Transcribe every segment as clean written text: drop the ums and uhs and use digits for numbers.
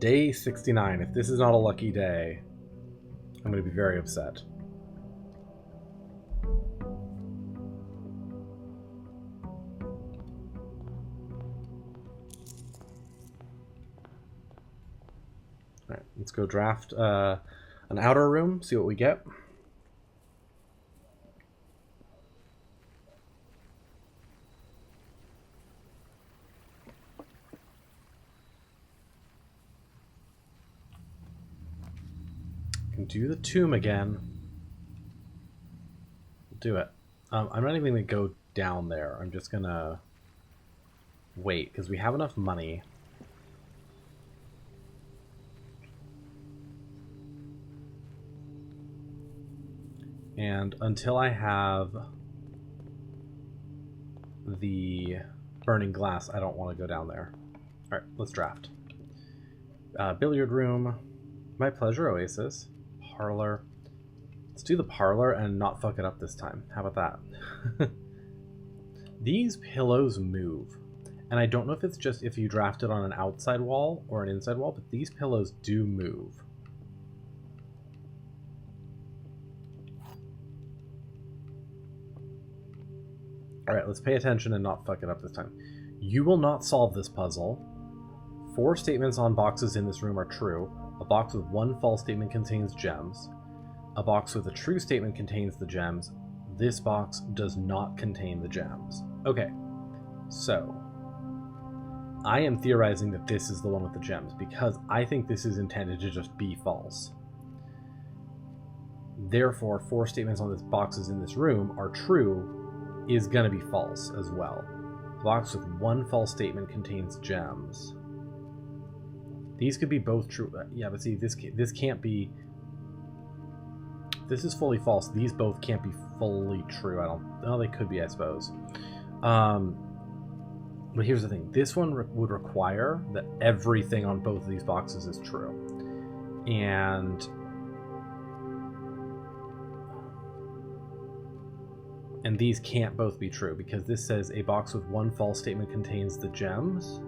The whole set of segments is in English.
Day 69. If this is not a lucky day, I'm going to be very upset. Alright, let's go draft an outer room, see what we get. Can do the tomb again. We'll do it. I'm not even going to go down there. I'm just going to wait, because we have enough money. And until I have the burning glass, I don't want to go down there. Alright, let's draft. Billiard room. My pleasure, Oasis. Parlor. Let's do the parlor and not fuck it up this time. How about that? These pillows move. And I don't know if it's just if you draft it on an outside wall or an inside wall, but these pillows do move. Alright, let's pay attention and not fuck it up this time. You will not solve this puzzle. 4 statements on boxes in this room are true. A box with 1 false statement contains gems. A box with a true statement contains the gems. This box does not contain the gems. Okay, so I am theorizing that this is the one with the gems because I think this is intended to just be false. Therefore, 4 statements on this boxes in this room are true is going to be false as well. A box with 1 false statement contains gems. These could be both true. Yeah, but see, this can't be. This is fully false. These both can't be fully true. I don't. Oh, they could be, I suppose. But here's the thing. This one would require that everything on both of these boxes is true, and these can't both be true because this says a box with 1 false statement contains the gems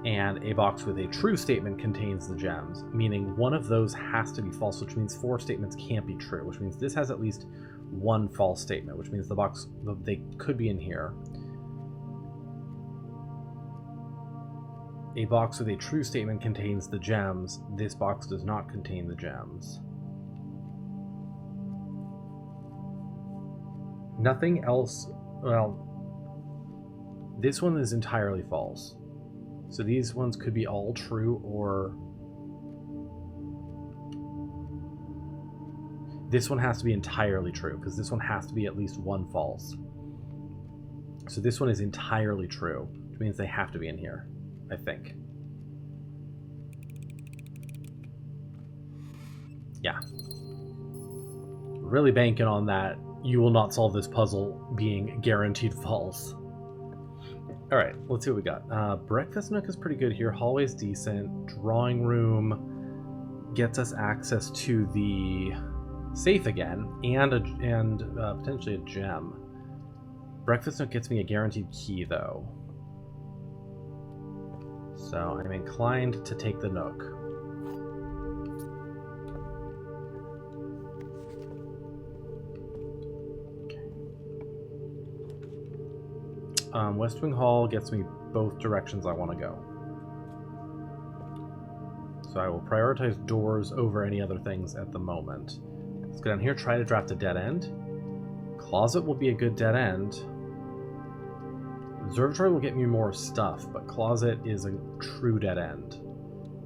and a box with a true statement contains the gems, meaning one of those has to be false, which means 4 statements can't be true, which means this has at least 1 false statement, which means the box, they could be in here. A box with a true statement contains the gems. This box does not contain the gems. Nothing else. Well, this one is entirely false. So these ones could be all true, or this one has to be entirely true because this one has to be at least 1 false. So this one is entirely true, which means they have to be in here, I think. Yeah. Really banking on that. You will not solve this puzzle being guaranteed false. Alright, let's see what we got. Breakfast nook is pretty good here. Hallway's decent. Drawing room gets us access to the safe again and potentially a gem. Breakfast nook gets me a guaranteed key, though. So I'm inclined to take the nook. West Wing Hall gets me both directions I want to go. So I will prioritize doors over any other things at the moment. Let's go down here, try to draft a dead end. Closet will be a good dead end. Observatory will get me more stuff, but closet is a true dead end.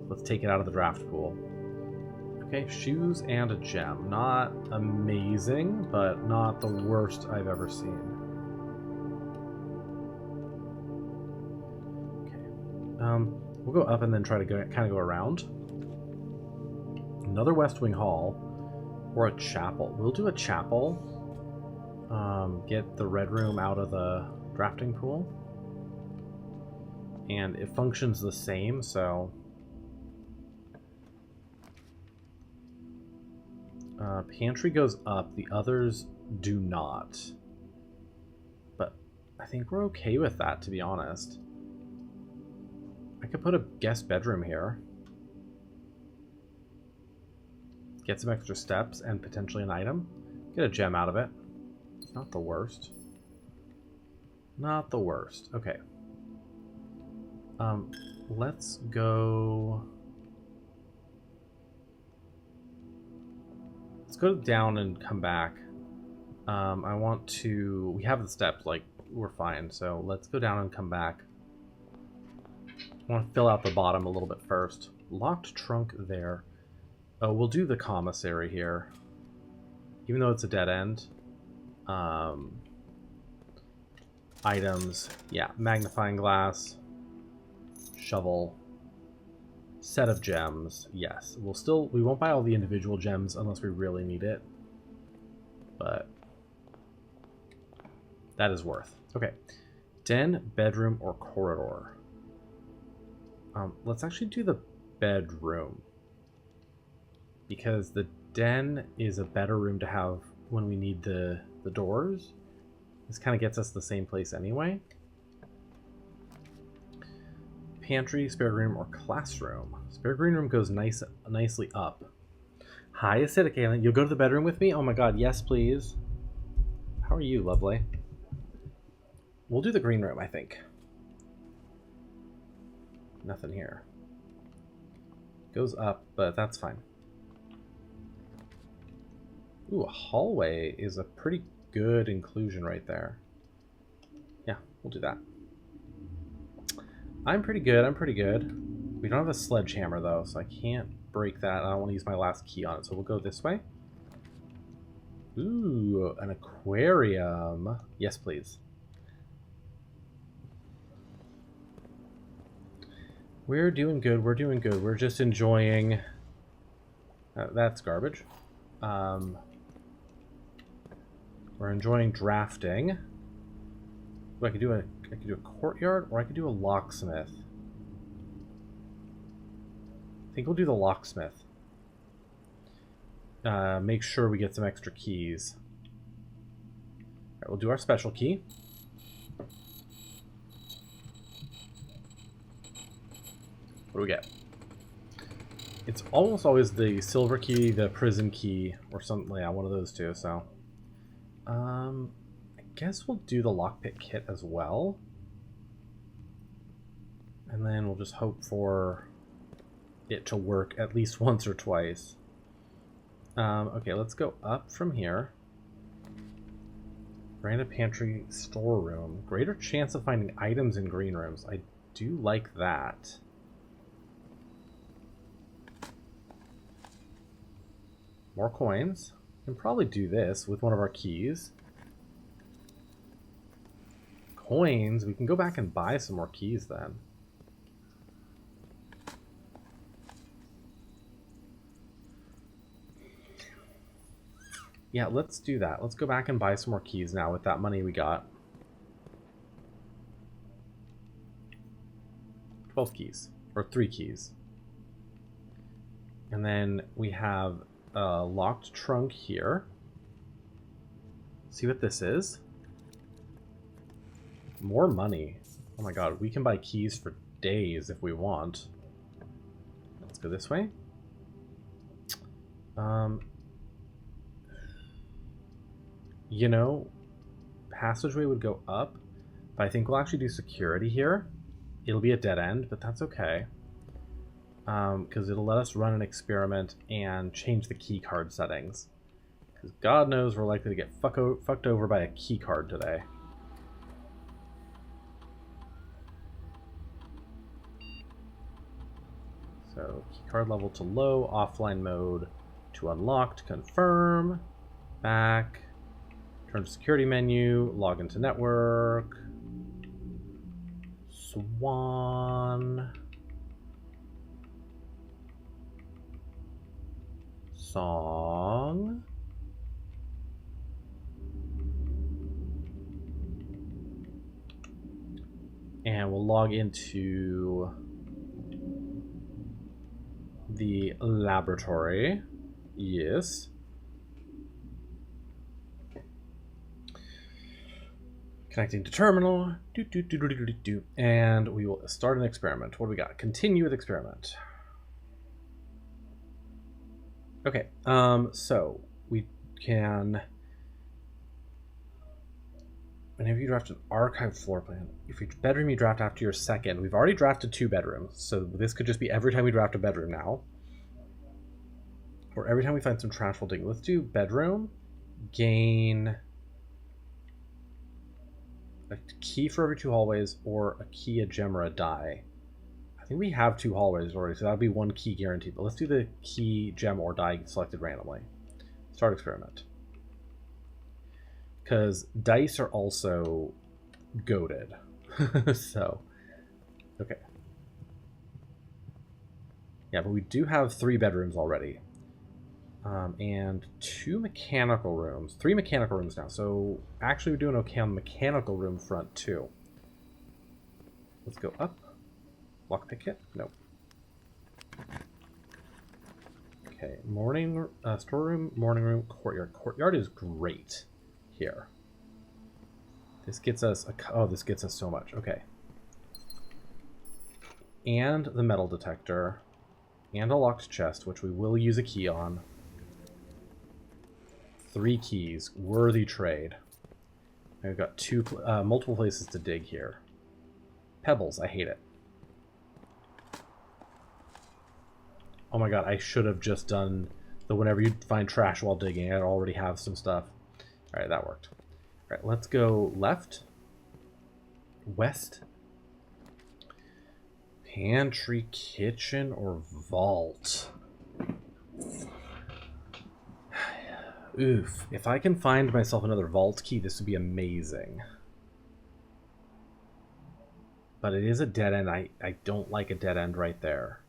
Let's take it out of the draft pool. Okay, shoes and a gem. Not amazing, but not the worst I've ever seen. We'll go up and then try to kind of go around. Another West Wing Hall or a chapel. We'll do a chapel. Get the red room out of the drafting pool. And it functions the same, so... pantry goes up. The others do not. But I think we're okay with that, to be honest. I could put a guest bedroom here. Get some extra steps and potentially an item. Get a gem out of it. It's not the worst. Not the worst. Okay. Let's go... Let's go down and come back. I want to... We have the steps, like, we're fine. So let's go down and come back. I want to fill out the bottom a little bit first. Locked trunk there. Oh, we'll do the commissary here. Even though it's a dead end. Items. Yeah, magnifying glass. Shovel. Set of gems. Yes. We won't buy all the individual gems unless we really need it. But that is worth. Okay. Den, bedroom, or corridor. Let's actually do the bedroom. Because the den is a better room to have when we need the doors. This kind of gets us the same place anyway. Pantry, spare green room, or classroom. Spare green room goes nicely up. Hi, Acidic Alien. You'll go to the bedroom with me? Oh my god, yes please. How are you, lovely? We'll do the green room, I think. Nothing here. Goes up, but that's fine. Ooh, a hallway is a pretty good inclusion right there. Yeah, we'll do that. I'm pretty good, I'm pretty good. We don't have a sledgehammer though, so I can't break that. I don't want to use my last key on it, so we'll go this way. Ooh, an aquarium. Yes, please. We're doing good, we're doing good. We're just enjoying... that's garbage. We're enjoying drafting. Ooh, I could do a courtyard, or I could do a locksmith. I think we'll do the locksmith. Make sure we get some extra keys. Alright, we'll do our special key. What do we get? It's almost always the silver key, the prison key, or something. Yeah, one of those two. So, I guess we'll do the lockpick kit as well, and then we'll just hope for it to work at least once or twice. Okay, let's go up from here. Random pantry storeroom. Greater chance of finding items in green rooms. I do like that. More coins. We can probably do this with one of our keys. Coins. We can go back and buy some more keys then. Yeah, let's do that. Let's go back and buy some more keys now with that money we got. 12 keys. Or 3 keys. And then we have a locked trunk here. See what this is? More money. Oh my god, we can buy keys for days if we want. Let's go this way. You know, passageway would go up, but I think we'll actually do security here. It'll be a dead end, but that's okay. Because it'll let us run an experiment and change the key card settings. Because God knows we're likely to get fucked over by a key card today. So, key card level to low, offline mode to unlocked, confirm, back, turn to security menu, log into network, Swan, song, and we'll log into the laboratory. Yes. Connecting to terminal. And we will start an experiment. What do we got? Continue with experiment. Okay, so we can... Whenever you draft an archived floor plan, if each bedroom you draft after your second, we've already drafted 2 bedrooms, so this could just be every time we draft a bedroom now. Or every time we find some trash, we'll dig. Let's do bedroom, gain a key for every 2 hallways, or a key, a gem, or a die. I think we have 2 hallways already, so that'll be 1 key guaranteed, but let's do the key, gem, or die selected randomly. Start experiment. Because dice are also goated. So, okay. Yeah, but we do have 3 bedrooms already. And 2 mechanical rooms. 3 mechanical rooms now. So, actually we're doing okay on the mechanical room front, too. Let's go up. Lockpick kit? Nope. Okay, morning, storeroom, morning room, courtyard. Courtyard is great. Here. This gets us this gets us so much. Okay. And the metal detector. And a locked chest, which we will use a key on. 3 keys. Worthy trade. And we've got multiple places to dig here. Pebbles. I hate it. Oh my god, I should have just done the whenever you find trash while digging. I already have some stuff. Alright, that worked. Alright, let's go left. West. Pantry, kitchen, or vault? Oof. If I can find myself another vault key, this would be amazing. But it is a dead end. I don't like a dead end right there.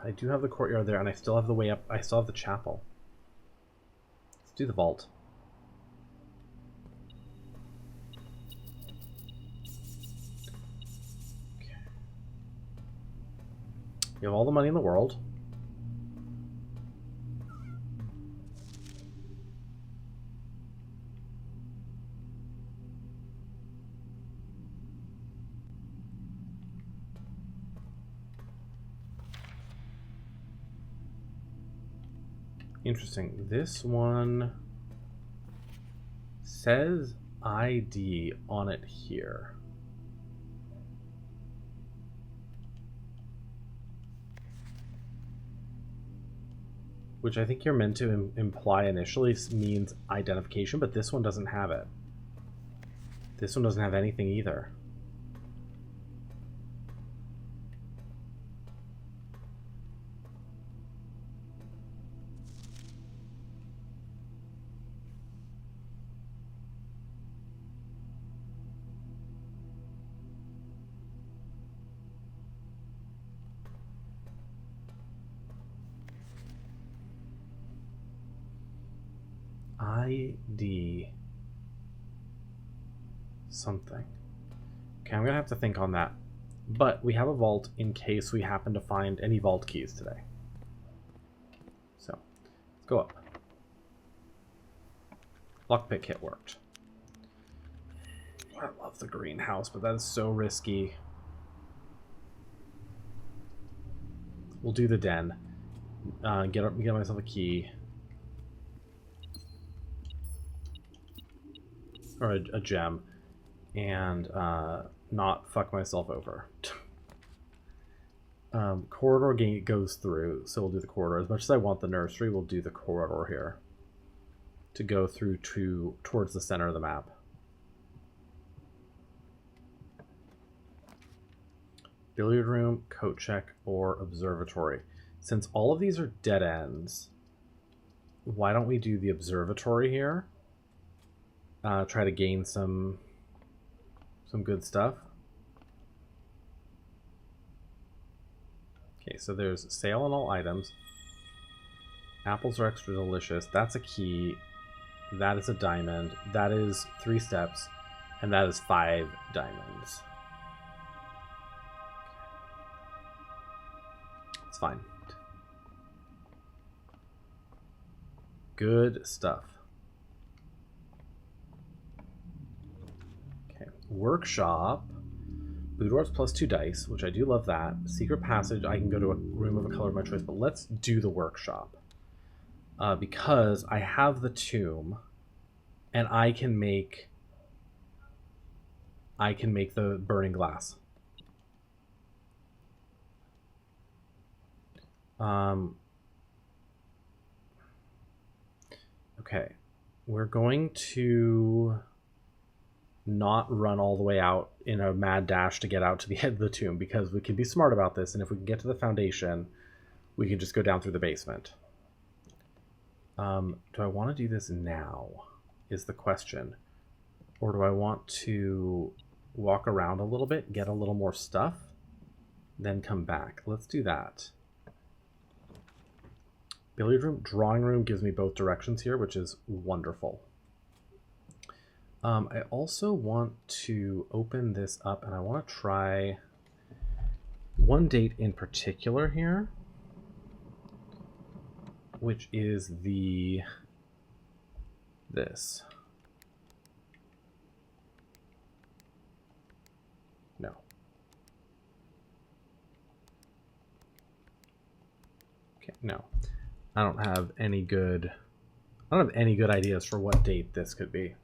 I do have the courtyard there, and I still have the way up. I still have the chapel. Let's do the vault. Okay. You have all the money in the world. Interesting. This one says ID on it here. Which I think you're meant to imply initially means identification, but this one doesn't have it. This one doesn't have anything either. ID something. Okay, I'm gonna have to think on that. But we have a vault in case we happen to find any vault keys today. So, let's go up. Lockpick kit worked. I love the greenhouse, but that is so risky. We'll do the den. Get myself a key. Or a gem. And not fuck myself over. Corridor gate goes through, so we'll do the corridor. As much as I want the nursery, we'll do the corridor here. To go through towards the center of the map. Billiard room, coat check, or observatory. Since all of these are dead ends, why don't we do the observatory here? Try to gain some good stuff. Okay, so there's sale on all items. Apples are extra delicious. That's a key. That is a diamond. That is 3 steps. And that is 5 diamonds. It's fine. Good stuff. Okay, workshop. Boudoirs plus 2 dice, which I do love that. Secret passage, I can go to a room of a color of my choice, but let's do the workshop. Because I have the tomb, and I can make the burning glass. Okay, we're going to not run all the way out in a mad dash to get out to the head of the tomb, because we can be smart about this, and if we can get to the foundation, we can just go down through the basement. Do I want to do this now is the question, or do I want to walk around a little bit, get a little more stuff, then come back? Let's do that. Billiard room, drawing room gives me both directions here, which is wonderful. I also want to open this up, and I want to try one date in particular here, which is this. No. Okay, no. I don't have any good ideas for what date this could be.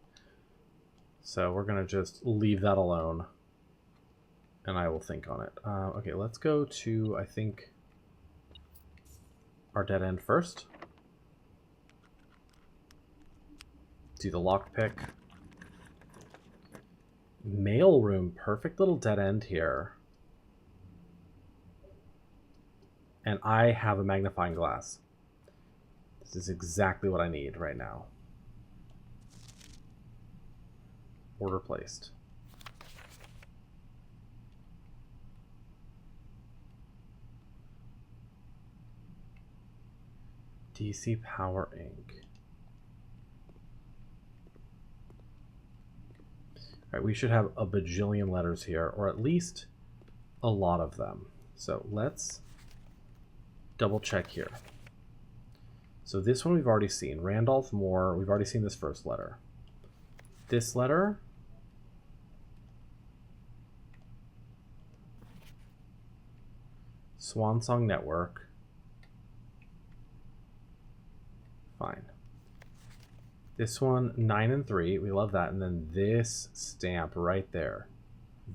So we're going to just leave that alone, and I will think on it. Okay, let's go to, I think, our dead end first. Do the lockpick. Mail room, perfect little dead end here. And I have a magnifying glass. This is exactly what I need right now. Order placed. DC Power Inc. Alright, we should have a bajillion letters here, or at least a lot of them. So let's double check here. So this one we've already seen. Randolph Moore, we've already seen this first letter. This letter, Swan Song Network. Fine. This one, 9 and 3. We love that. And then this stamp right there.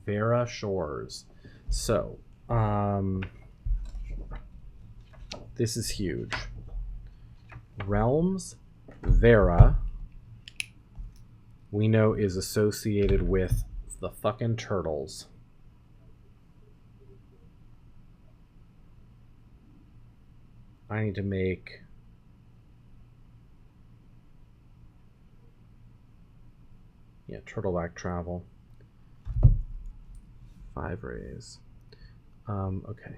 Vera Shores. So, this is huge. Realms, Vera, we know is associated with the fucking turtles. I need to make turtleback travel. 5 rays. Okay.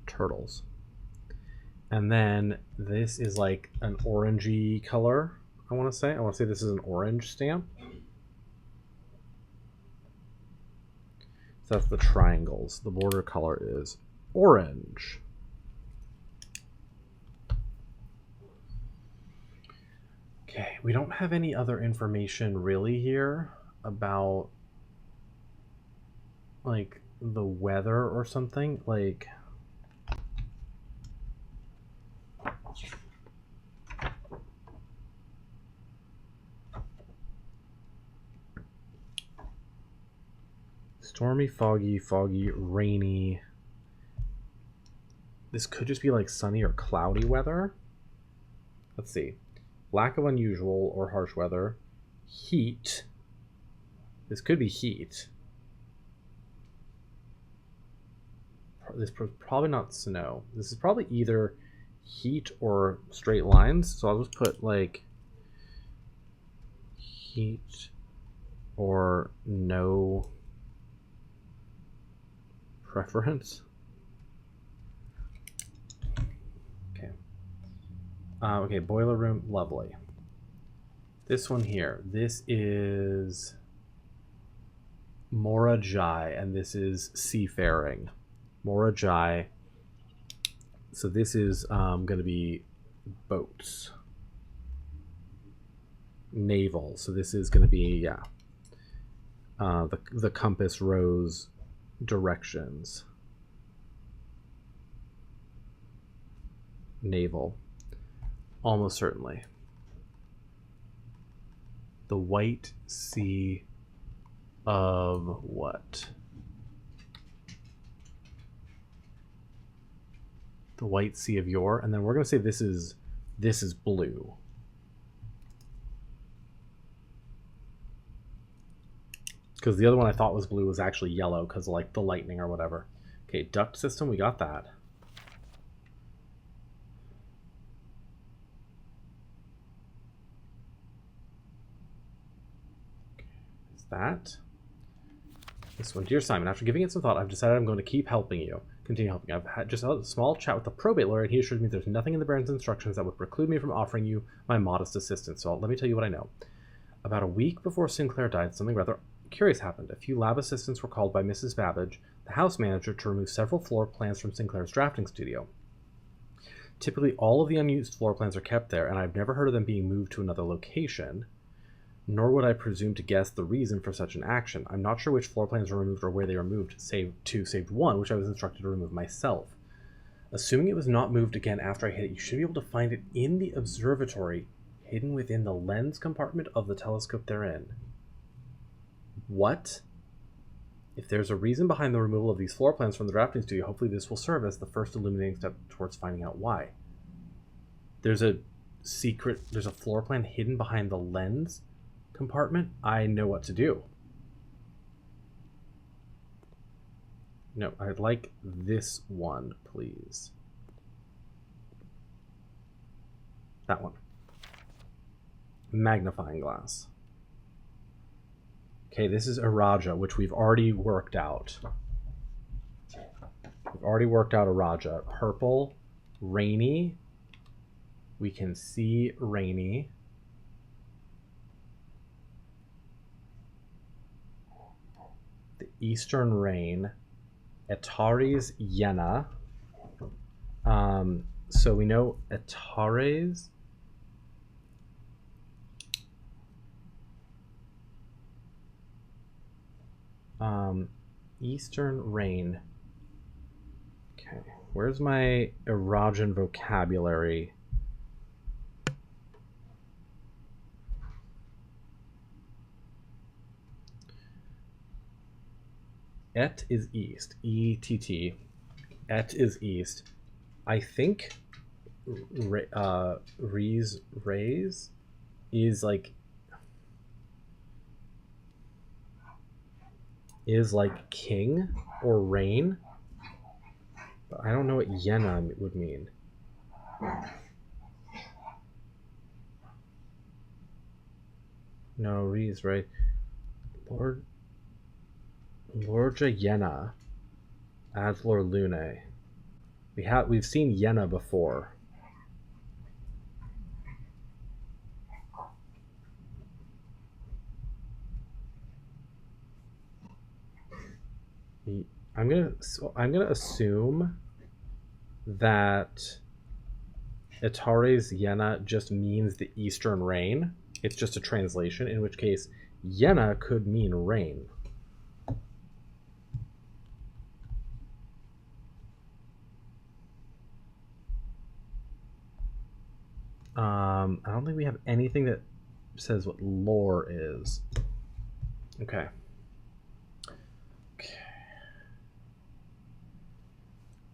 Turtles. And then this is like an orangey color, I want to say. I want to say this is an orange stamp. So that's the triangles. The border color is orange. Okay, we don't have any other information really here about like the weather or something. Like, stormy, foggy, rainy. This could just be like sunny or cloudy weather. Let's see. Lack of unusual or harsh weather. Heat. This could be heat. This is probably not snow. This is probably either heat or straight lines. So I'll just put like heat or no preference. Okay, boiler room, lovely. This one here, this is Morajai, and this is seafaring. Morajai. So this is going to be boats. Naval. So this is going to be, yeah. The compass rose directions. Naval. Almost certainly. The White Sea of what? The White Sea of Yore, and then we're going to say this is blue. Because the other one I thought was blue was actually yellow because of like the lightning or whatever. Okay, duct system, we got that. Is that? This one. Dear Simon, after giving it some thought, I've decided I'm going to keep helping you. Continue helping. I've had just a small chat with the probate lawyer, and he assured me there's nothing in the Baron's instructions that would preclude me from offering you my modest assistance. So let me tell you what I know. About a week before Sinclair died, something rather curious happened. A few lab assistants were called by Mrs. Babbage, the house manager, to remove several floor plans from Sinclair's drafting studio. Typically, all of the unused floor plans are kept there, and I've never heard of them being moved to another location. Nor would I presume to guess the reason for such an action. I'm not sure which floor plans were removed or where they were moved, save one, which I was instructed to remove myself. Assuming it was not moved again after I hit it, you should be able to find it in the observatory, hidden within the lens compartment of the telescope therein. What? If there's a reason behind the removal of these floor plans from the drafting studio, hopefully this will serve as the first illuminating step towards finding out why. There's a floor plan hidden behind the lens compartment. I know what to do. No, I'd like this one, please. That one. Magnifying glass. Okay, this is Araja, which we've already worked out. We've already worked out Araja. Purple, rainy. We can see rainy. The Eastern Rain. Atares Yena. So we know Atares. Eastern Rain. Okay, where's my Erajan vocabulary? Et is east. E-T-T. Et is east. I think Raise is like king or rain, but I don't know what Yena would mean. No, Rees, right? Lordja Yena, Adlor Lune. We've seen Yena before. I'm gonna assume that Atares Yena just means the Eastern Rain. It's just a translation, in which case Yena could mean rain. I don't think we have anything that says what lore is. Okay.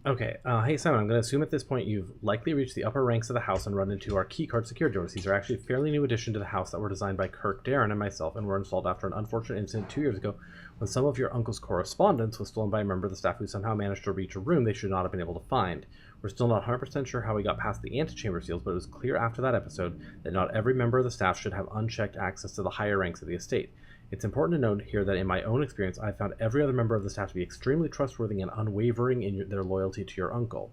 Okay, hey Simon, I'm going to assume at this point you've likely reached the upper ranks of the house and run into our keycard security doors. These are actually a fairly new addition to the house that were designed by Kirk Darren and myself, and were installed after an unfortunate incident 2 years ago when some of your uncle's correspondence was stolen by a member of the staff who somehow managed to reach a room they should not have been able to find. We're still not 100% sure how we got past the antechamber seals, but it was clear after that episode that not every member of the staff should have unchecked access to the higher ranks of the estate. It's important to note here that in my own experience, I found every other member of the staff to be extremely trustworthy and unwavering in their loyalty to your uncle.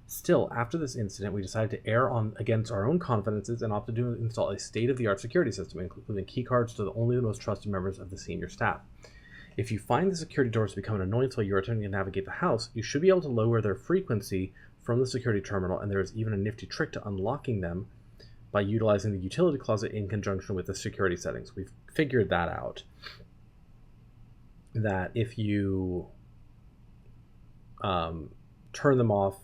Still, after this incident, we decided to err against our own confidences and opted to install a state-of-the-art security system, including keycards to only the most trusted members of the senior staff. If you find the security doors to become an annoyance while you're attempting to navigate the house, you should be able to lower their frequency from the security terminal, and there is even a nifty trick to unlocking them by utilizing the utility closet in conjunction with the security settings. We've figured that out. That if you turn off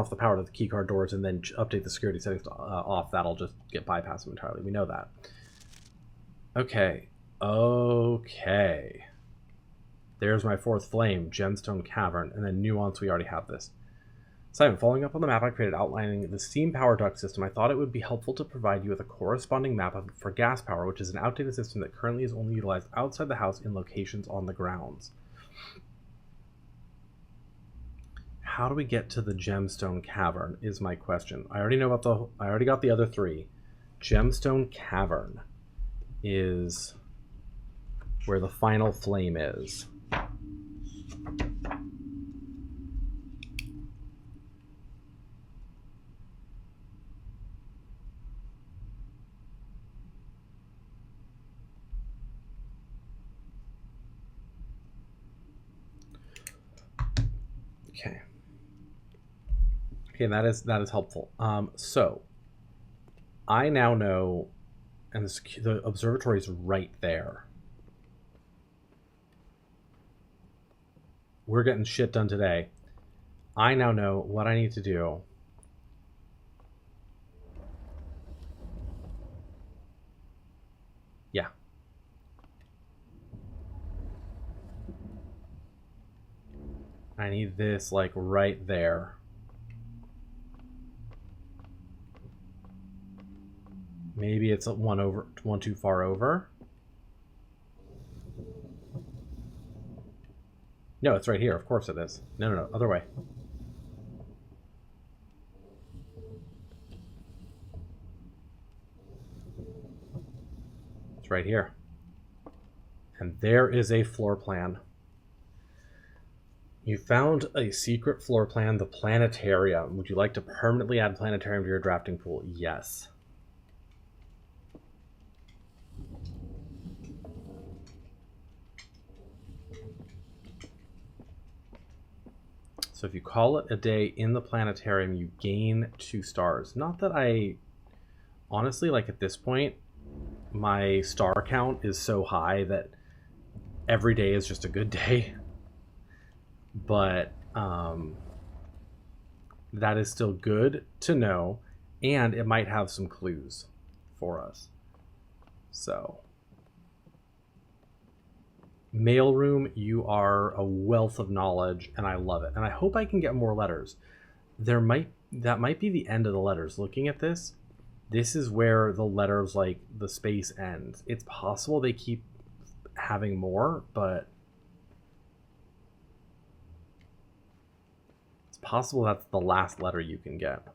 the power to the keycard doors and then update the security settings to off, that'll just get bypassed entirely. We know that. Okay. There's my fourth flame, Gemstone Cavern, and then Nuance, we already have this. Simon, following up on the map I created outlining the steam power duct system, I thought it would be helpful to provide you with a corresponding map for gas power, which is an outdated system that currently is only utilized outside the house in locations on the grounds. How do we get to the Gemstone Cavern is my question. I already got the other three. Gemstone Cavern is where the final flame is. Okay, that is helpful. So I now know, and the observatory is right there. We're getting shit done today. I now know what I need to do. Yeah. I need this, like, right there. Maybe it's one too far over. No, it's right here. Of course it is. No, other way. It's right here. And there is a floor plan. You found a secret floor plan, the planetarium. Would you like to permanently add planetarium to your drafting pool? Yes. So if you call it a day in the planetarium, you gain 2 stars. Not that I... Honestly, like at this point, my star count is so high that every day is just a good day. But that is still good to know, and it might have some clues for us. So... Mailroom, you are a wealth of knowledge, and I love it. And I hope I can get more letters. That might be the end of the letters. Looking at this is where the letters, like, the space ends. It's possible they keep having more, but it's possible that's the last letter you can get.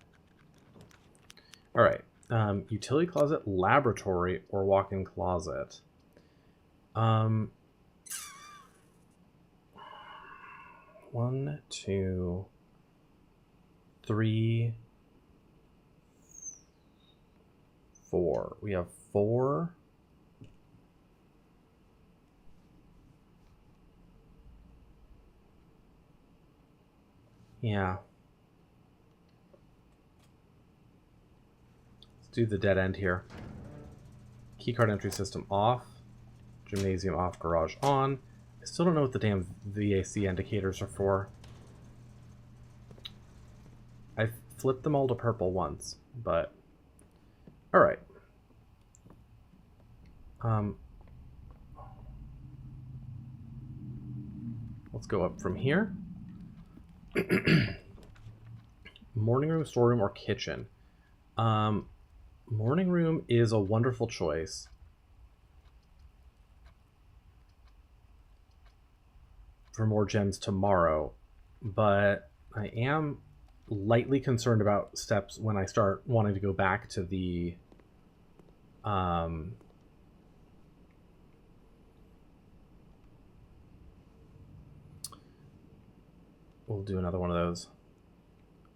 All right. Utility closet, laboratory, or walk-in closet. 1, 2, 3, 4. We have 4. Yeah. Let's do the dead end here. Keycard entry system off. Gymnasium off, garage on. I still don't know what the damn VAC indicators are for. I flipped them all to purple once, but... Alright. Let's go up from here. Morning room, storeroom, or kitchen. Morning room is a wonderful choice. For more gems tomorrow, but I am lightly concerned about steps when I start wanting to go back to the we'll do another one of those.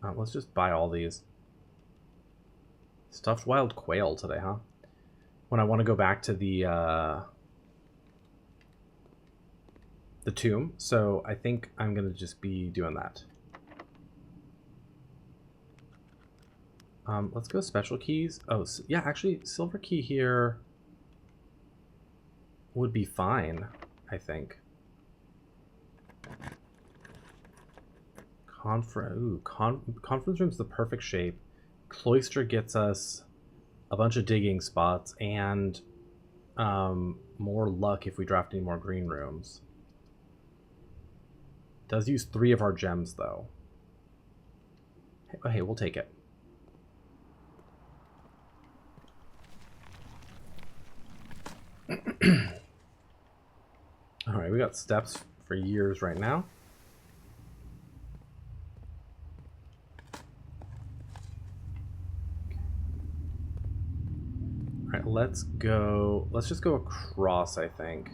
Let's just buy all these. Stuffed wild quail today, huh? When I want to go back to the the tomb, so I think I'm going to just be doing that. Let's go special keys. Oh, yeah, actually, silver key here would be fine, I think. Conference room's the perfect shape. Cloister gets us a bunch of digging spots and more luck if we draft any more green rooms. Does use 3 of our gems, though. Hey, we'll take it. Alright, we got steps for years right now. Alright, let's just go across, I think.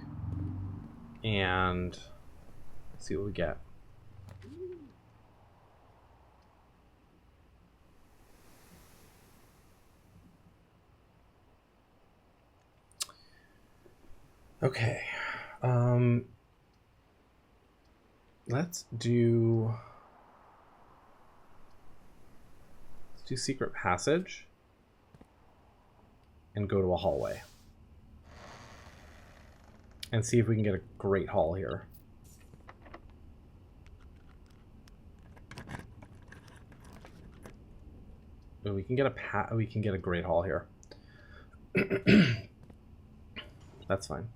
And see what we get. Okay. Let's do secret passage and go to a hallway and see if we can get a great haul here. We can get a great haul here. That's fine.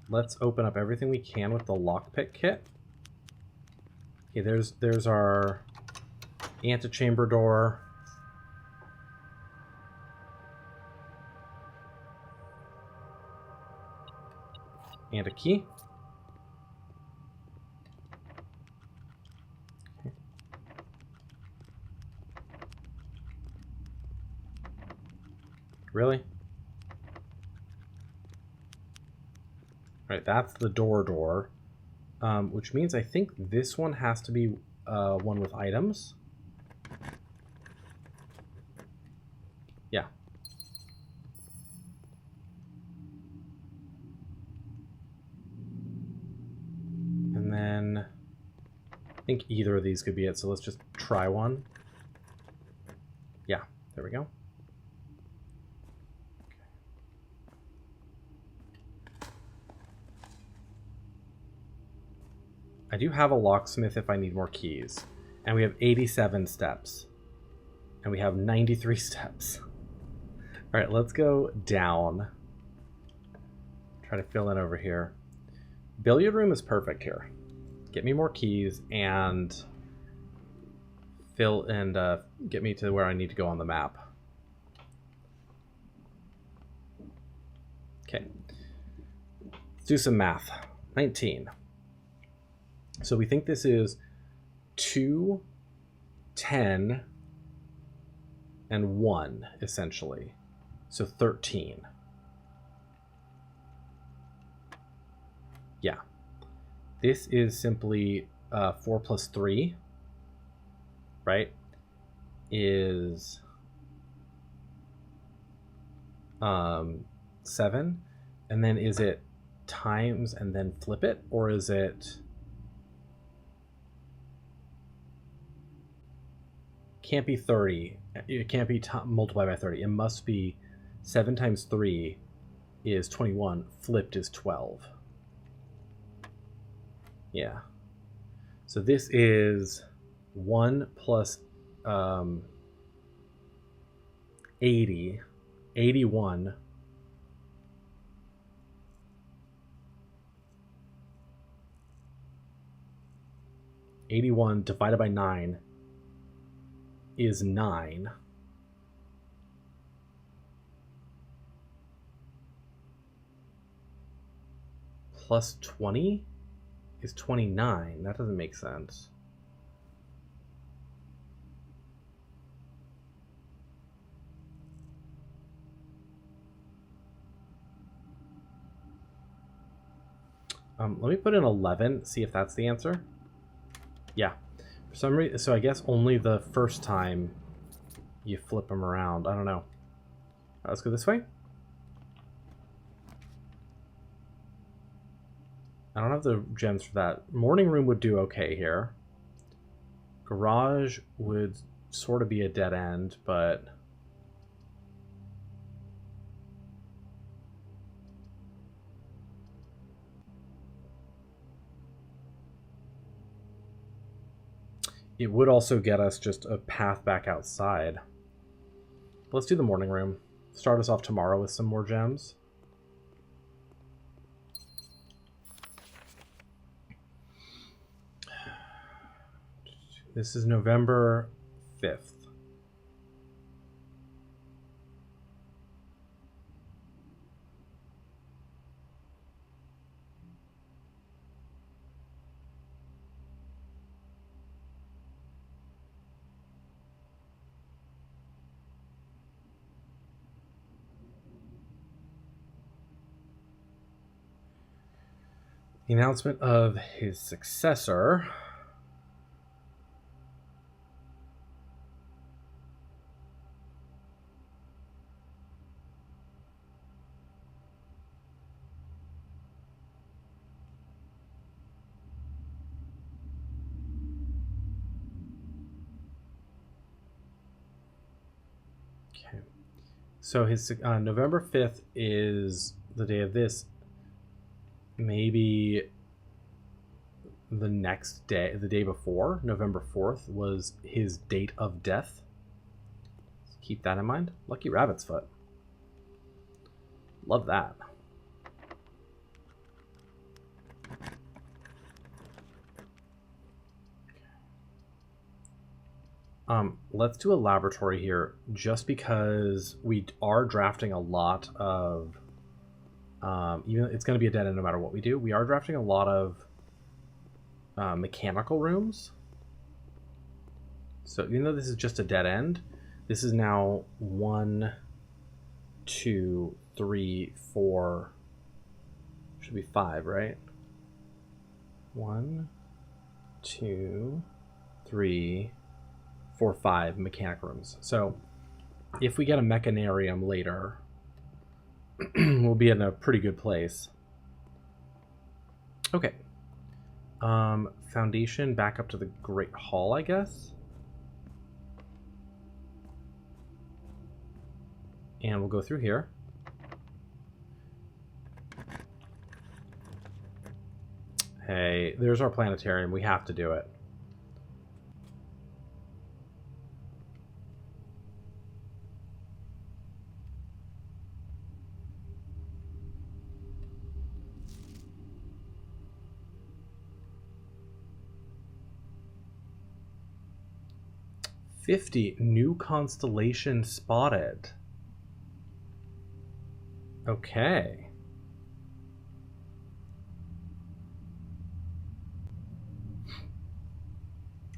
Let's open up everything we can with the lockpick kit. Okay, there's our antechamber door. And a key. Okay. Really? Right, that's the door, which means I think this one has to be one with items. Yeah. And then I think either of these could be it, so let's just try one. Yeah, there we go. I do have a locksmith if I need more keys. And we have 87 steps. And we have 93 steps. Alright, let's go down. Try to fill in over here. Billiard room is perfect here. Get me more keys and get me to where I need to go on the map. Okay. Let's do some math. 19. So we think this is 2, 10, and 1, essentially. So 13. Yeah. This is simply 4 plus 3, right? Is 7. And then is it times and then flip it? Or is it... Can't be 30. It can't be multiplied by 30. It must be 7 times 3 is 21. Flipped is 12. Yeah. So this is 1 plus 80. 81. (81) divided by 9 is 9. Plus 20 is 29. That doesn't make sense. Let me put in 11, see if that's the answer. Yeah. For some reason, so I guess only the first time you flip them around. I don't know. Let's go this way. I don't have the gems for that. Morning room would do okay here. Garage would sort of be a dead end, but... it would also get us just a path back outside. Let's do the morning room. Start us off tomorrow with some more gems. This is November 5th. The announcement of his successor. Okay. So his November 5th is the day of this. Maybe the next day, the day before, November 4th, was his date of death. Keep that in mind. Lucky Rabbit's Foot. Love that. Let's do a laboratory here, just because we are drafting a lot of... even it's going to be a dead end no matter what we do. We are drafting a lot of mechanical rooms. So even though this is just a dead end, this is now 1, 2, 3, 4. Should be 5, right? 1, 2, 3, 4, 5 mechanic rooms. So if we get a mechanarium later, we'll be in a pretty good place. Okay. Foundation back up to the Great Hall, I guess. And we'll go through here. Hey, there's our planetarium. We have to do it. "50 new constellation spotted." Okay.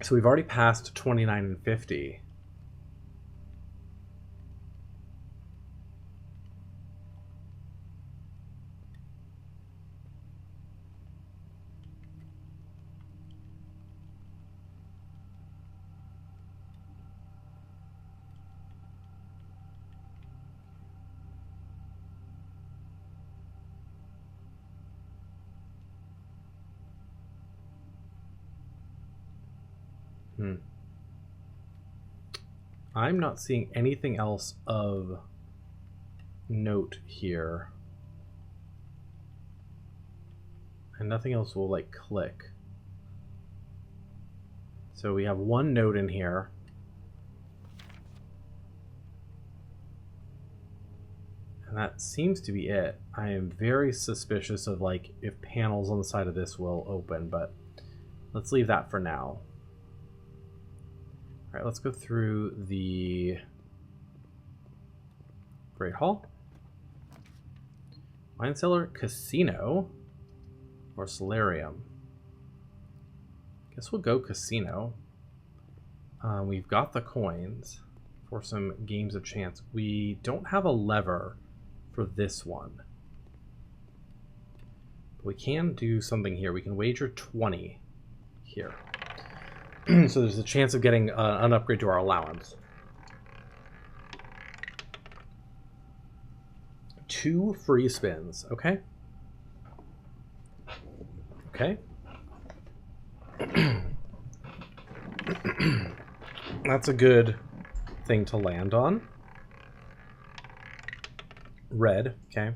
So we've already passed 29 and 50. I'm not seeing anything else of note here. And nothing else will, like, click. So we have one note in here. And that seems to be it. I am very suspicious of, like, if panels on the side of this will open, but let's leave that for now. All right, let's go through the Great Hall. Mine Cellar, Casino, or Solarium. Guess we'll go Casino. We've got the coins for some games of chance. We don't have a lever for this one. But we can do something here. We can wager 20 here. So there's a chance of getting an upgrade to our allowance. 2 free spins, okay? Okay. That's a good thing to land on. Red, okay.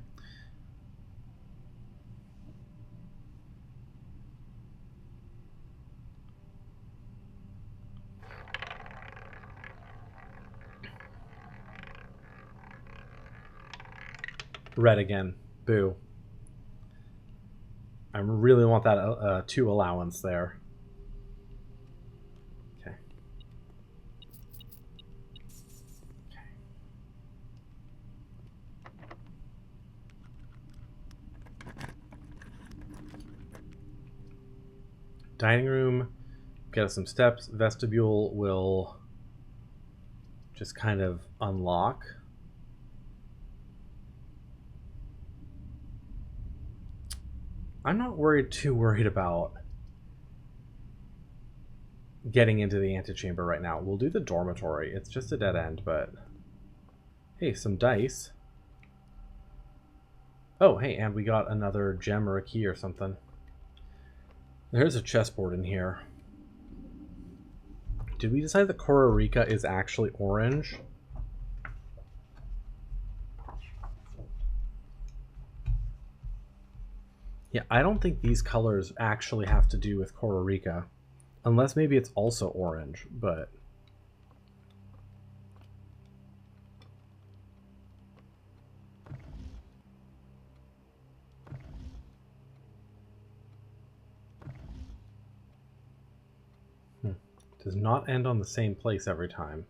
Red again. Boo. I really want that 2 allowance there. Okay. Dining room, get us some steps. Vestibule will just kind of unlock. I'm not too worried about getting into the antechamber right now. We'll do the dormitory. It's just a dead end, but hey, some dice. Oh, hey, and we got another gem or a key or something. There's a chessboard in here. Did we decide that Kororika is actually orange? Yeah, I don't think these colors actually have to do with Kororika. Unless maybe it's also orange, but... Does not end on the same place every time.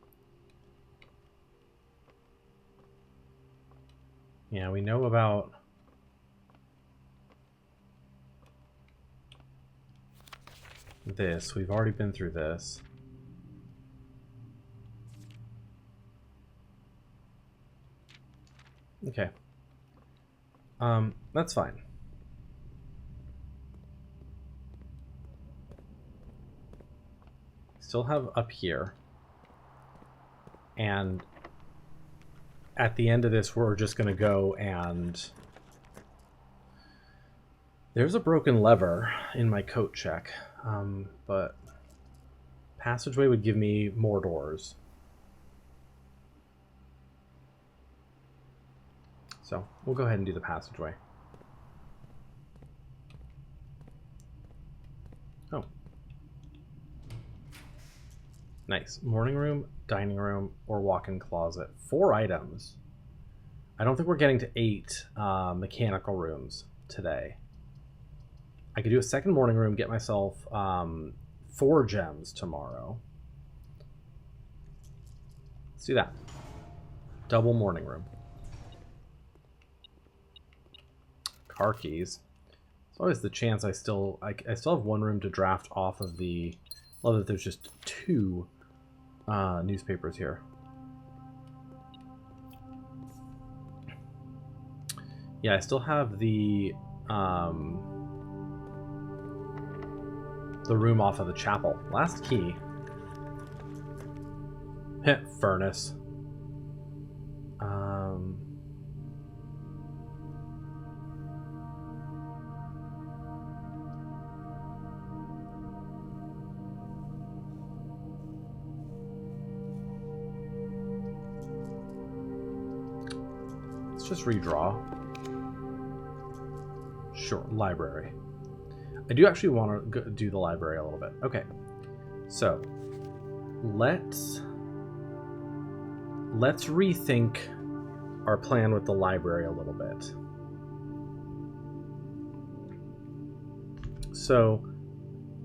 Yeah, we know about... this. We've already been through this. Okay. That's fine. Still have up here. And at the end of this, we're just going to go and... There's a broken lever in my coat check, but passageway would give me more doors. So we'll go ahead and do the passageway. Oh. Nice. Morning room, dining room, or walk-in closet. 4 items. I don't think we're getting to 8 mechanical rooms today. I could do a second morning room, get myself 4 gems tomorrow. Let's do that. Double morning room. Car keys. There's always the chance I still have 1 room to draft off of the... Love that there's just 2 newspapers here. Yeah, I still have the room off of the chapel. Last key. Furnace. Let's just redraw. Sure, library. I do actually want to do the library a little bit. Okay, so let's rethink our plan with the library a little bit. So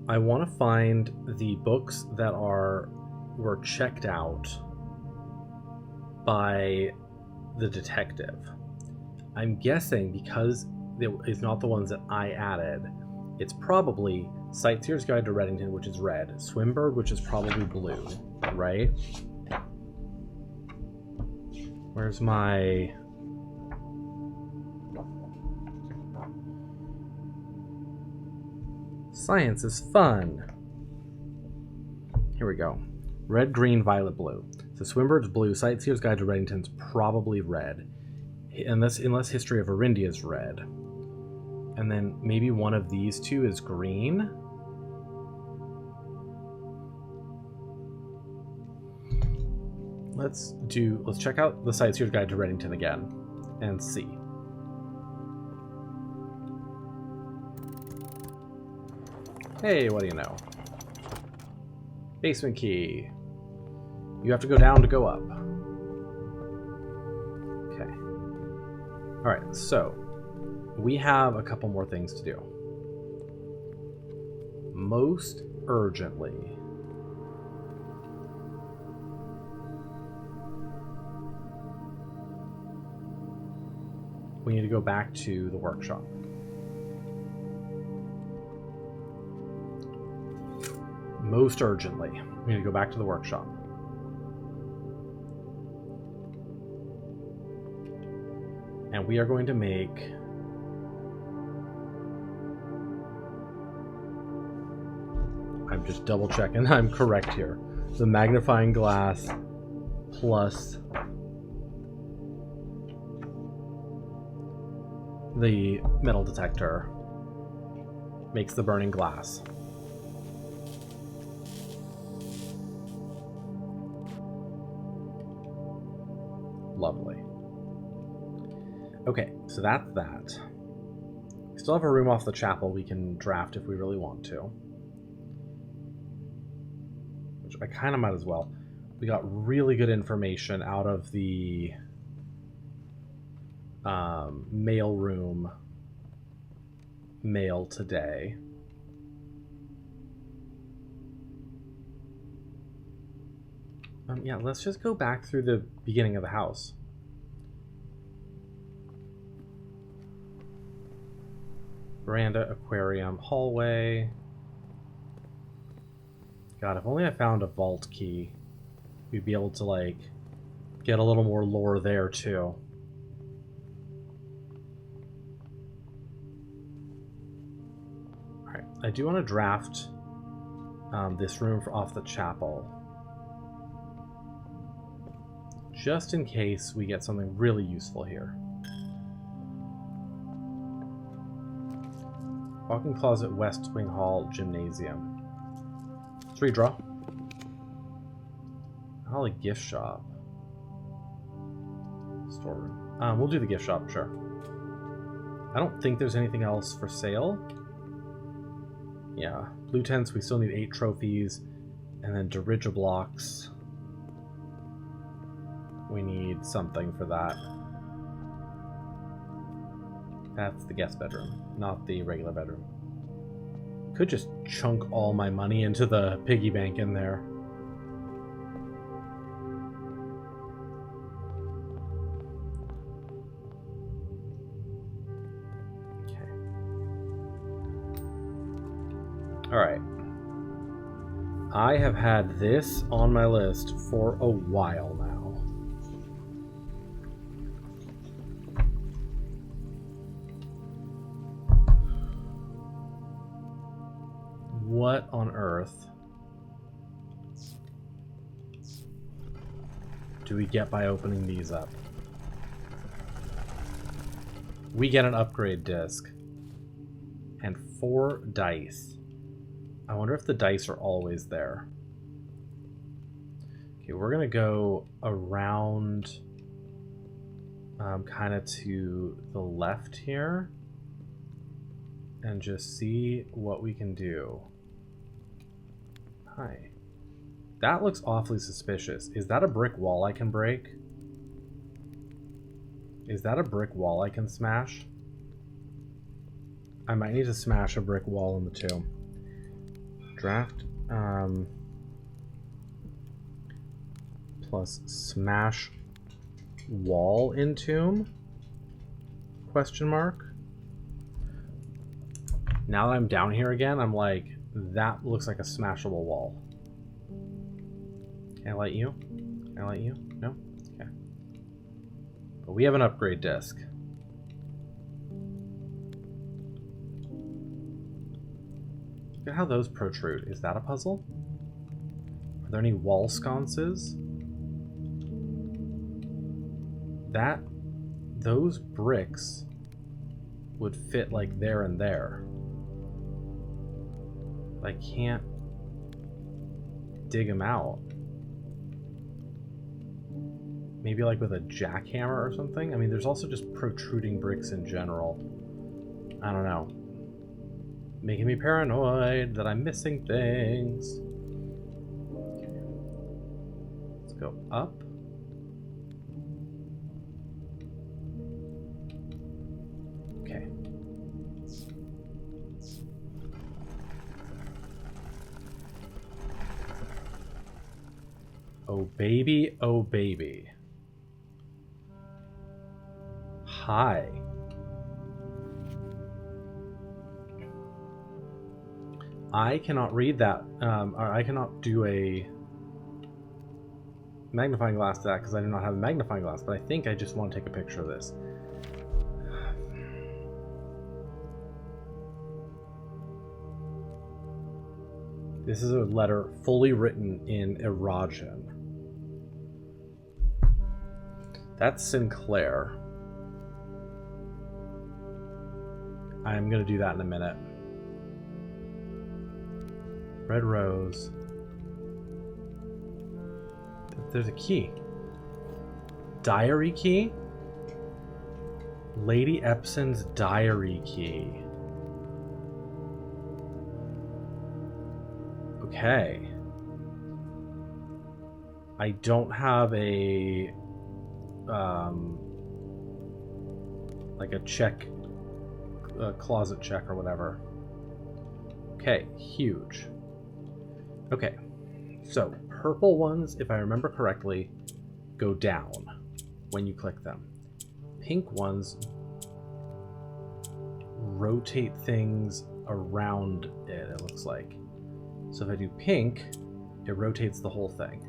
I want to find the books that were checked out by the detective. I'm guessing because it's not the ones that I added, it's probably Sightseer's Guide to Reddington, which is red, Swinburne, which is probably blue, right? Where's my... Science is fun. Here we go. Red, green, violet, blue. So Swinburne's blue, Sightseer's Guide to Reddington's probably red. unless History of Arindia is red. And then maybe one of these two is green. Let's check out the Sightseer's Guide to Reddington again and see. Hey, what do you know? Basement key. You have to go down to go up. Okay. Alright, so we have a couple more things to do. Most urgently, we need to go back to the workshop. Most urgently, we need to go back to the workshop. And we are going to make I'm just double checking I'm correct here. The magnifying glass plus the metal detector makes the burning glass. Lovely. Okay, so that's that. We still have a room off the chapel we can draft if we really want to. Which I kind of might as well. We got really good information out of the mail room mail today. Yeah, let's just go back through the beginning of the house. Veranda, aquarium, hallway. God, if only I found a vault key, we'd be able to, like, get a little more lore there, too. Alright, I do want to draft this room off the chapel. Just in case we get something really useful here. Walk-in closet, West Wing Hall, gymnasium. Let's redraw. Holly gift shop. Storeroom. We'll do the gift shop, sure. I don't think there's anything else for sale. Yeah. Blue tents, we still need 8 trophies. And then dirigiblocks. We need something for that. That's the guest bedroom, not the regular bedroom. Could just chunk all my money into the piggy bank in there. Okay. Alright. I have had this on my list for a while now. What on earth do we get by opening these up? We get an upgrade disc and 4 dice. I wonder if the dice are always there. Okay, we're gonna go around kind of to the left here and just see what we can do. Hi. That looks awfully suspicious. Is that a brick wall I can break? Is that a brick wall I can smash? I might need to smash a brick wall in the tomb. Draft plus smash wall in tomb? Question mark. Now that I'm down here again, I'm like, that looks like a smashable wall. Can I light you? Can I light you? No? Okay. But we have an upgrade disc. Look at how those protrude. Is that a puzzle? Are there any wall sconces? those bricks would fit like there and there. I can't dig them out. Maybe like with a jackhammer or something? I mean, there's also just protruding bricks in general. I don't know. Making me paranoid that I'm missing things. Let's go up. Okay. Oh baby, oh baby. Hi. I cannot read that, or I cannot do a magnifying glass to that because I do not have a magnifying glass, but I think I just want to take a picture of this. This is a letter fully written in Erajan. That's Sinclair. I'm going to do that in a minute. Red rose. There's a key. Diary key? Lady Epson's diary key. Okay. I don't have a like a check, a closet check or whatever. Okay, huge. Okay, so purple ones, if I remember correctly, go down when you click them. Pink ones rotate things around it looks like. So if I do pink, it rotates the whole thing.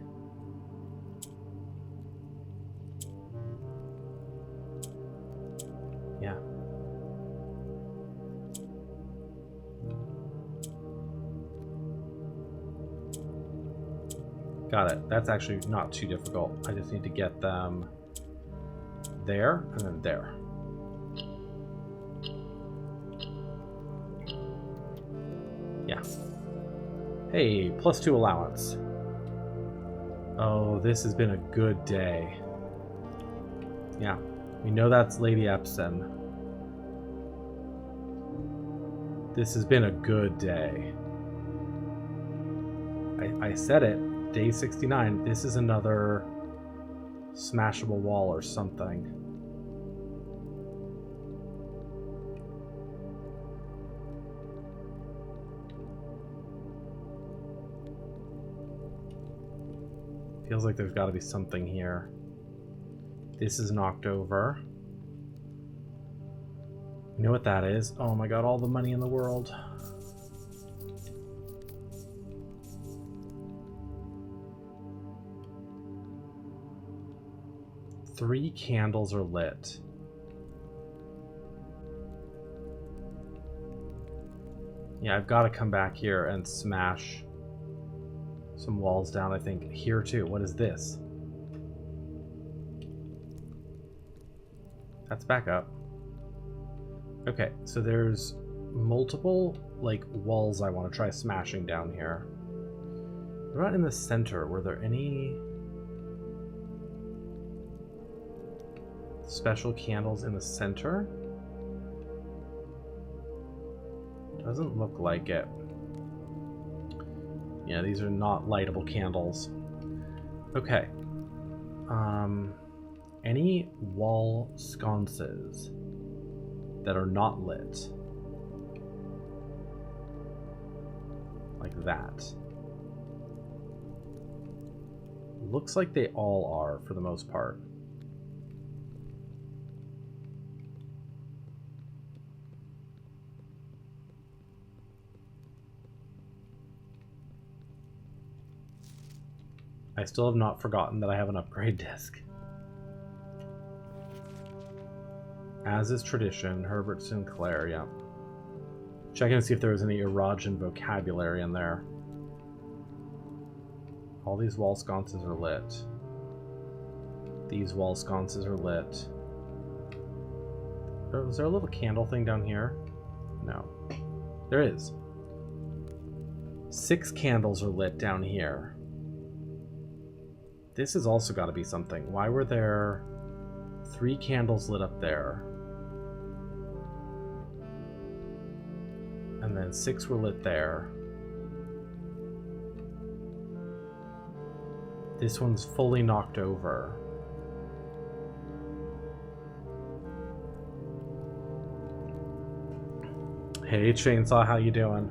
Yeah. Got it. That's actually not too difficult. I just need to get them there and then there. Yeah. Hey, +2 allowance. Oh, this has been a good day. Yeah, we know that's Lady Epson. This has been a good day. I said it, day 69. This is another smashable wall or something. Feels like there's got to be something here. This is knocked over. You know what that is? Oh my god, all the money in the world. Three candles are lit. Yeah, I've got to come back here and smash some walls down, I think. Here too. What is this? That's back up. Okay, so there's multiple, like, walls I want to try smashing down here. What about in the center? Were there any special candles in the center? Doesn't look like it. Yeah, these are not lightable candles. Okay. Any wall sconces that are not lit? Like that. Looks like they all are, for the most part. I still have not forgotten that I have an upgrade disc. As is tradition, Herbert Sinclair, yeah. Checking to see if there was any Erajan vocabulary in there. All these wall sconces are lit. These wall sconces are lit. is there a little candle thing down here? No. There is. 6 candles are lit down here. This has also got to be something. Why were there 3 candles lit up there? And then 6 were lit there. This one's fully knocked over. Hey Chainsaw, how you doing?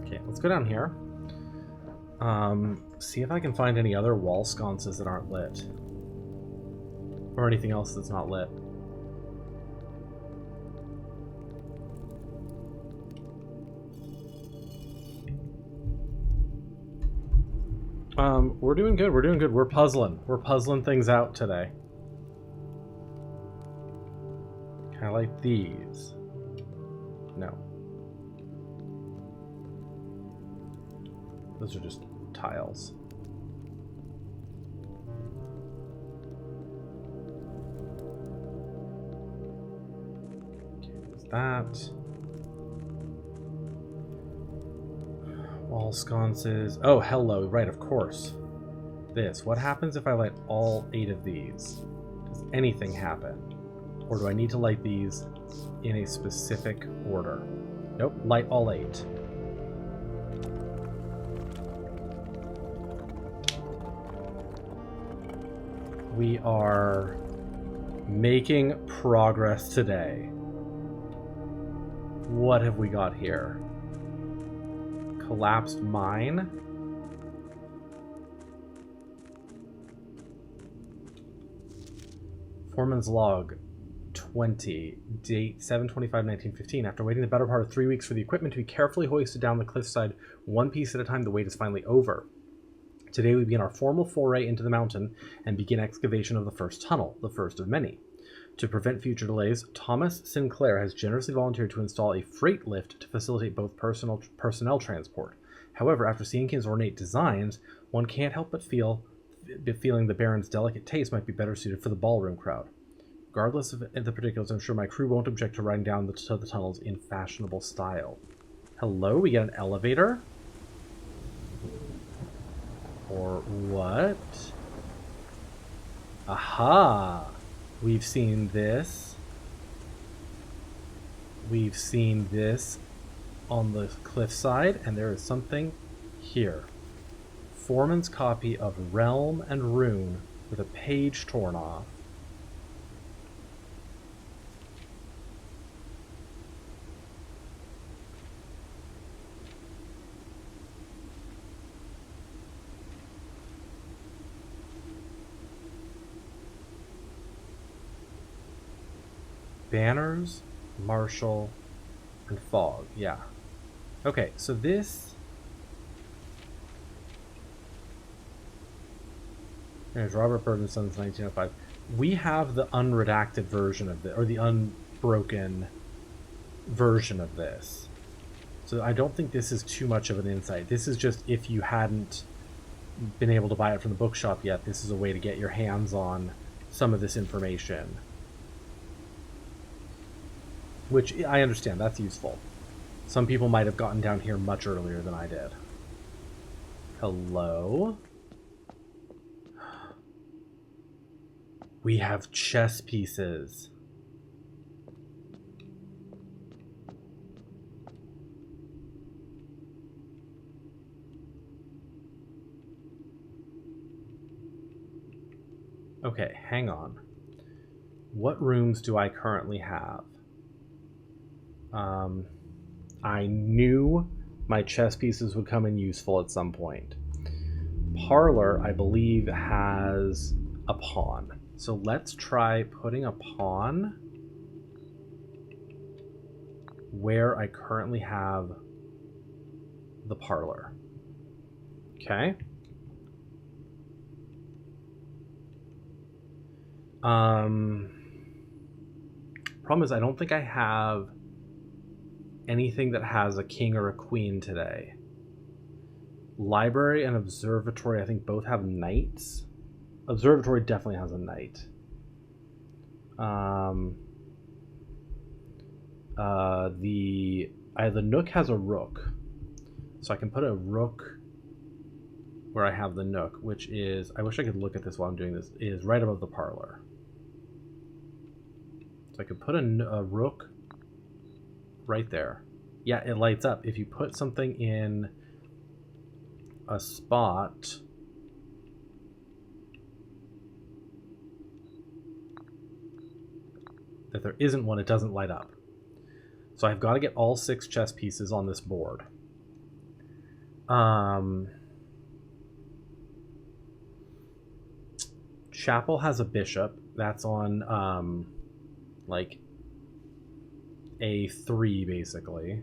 Okay, let's go down here. See if I can find any other wall sconces that aren't lit. Or anything else that's not lit. We're doing good. We're doing good. We're puzzling. We're puzzling things out today. Can I light these? No. Those are just tiles. Okay, there's that. Wall sconces. Oh, hello. Right, of course. This. What happens if I light all 8 of these? Does anything happen? Or do I need to light these in a specific order? Nope, light all 8. We are making progress today. What have we got here? Collapsed mine. Foreman's log 20, date 7/25/1915. After waiting the better part of 3 weeks for the equipment to be carefully hoisted down the cliffside, one piece at a time, the wait is finally over. Today we begin our formal foray into the mountain and begin excavation of the first tunnel, the first of many. To prevent future delays, Thomas Sinclair has generously volunteered to install a freight lift to facilitate both personnel transport. However, after seeing his ornate designs, one can't help but feeling the Baron's delicate taste might be better suited for the ballroom crowd. Regardless of the particulars, I'm sure my crew won't object to riding down the tunnels in fashionable style. Hello, we get an elevator? Or what? Aha! We've seen this. We've seen this on the cliffside, and there is something here. Foreman's copy of Realm and Rune with a page torn off. Banners, Marshall, and Fog. Yeah. Okay, so this... There's Robert Burdenson's 1905. We have the unredacted version of this, or the unbroken version of this. So I don't think this is too much of an insight. This is just if you hadn't been able to buy it from the bookshop yet, this is a way to get your hands on some of this information. Which, I understand, that's useful. Some people might have gotten down here much earlier than I did. Hello? We have chess pieces. Okay, hang on. What rooms do I currently have? I knew my chess pieces would come in useful at some point. Parlor, I believe, has a pawn. So let's try putting a pawn where I currently have the parlor. Okay. Problem is, I don't think I have anything that has a king or a queen today. Library and observatory, I think both have knights. Observatory definitely has a knight. The Nook has a rook, so I can put a rook where I have the Nook, which is, I wish I could look at this while I'm doing this, is right above the parlor. So I could put a rook right there. Yeah, it lights up. If you put something in a spot that there isn't one, it doesn't light up. So I've got to get all 6 chess pieces on this board. Chapel has a bishop. That's on like A3 basically.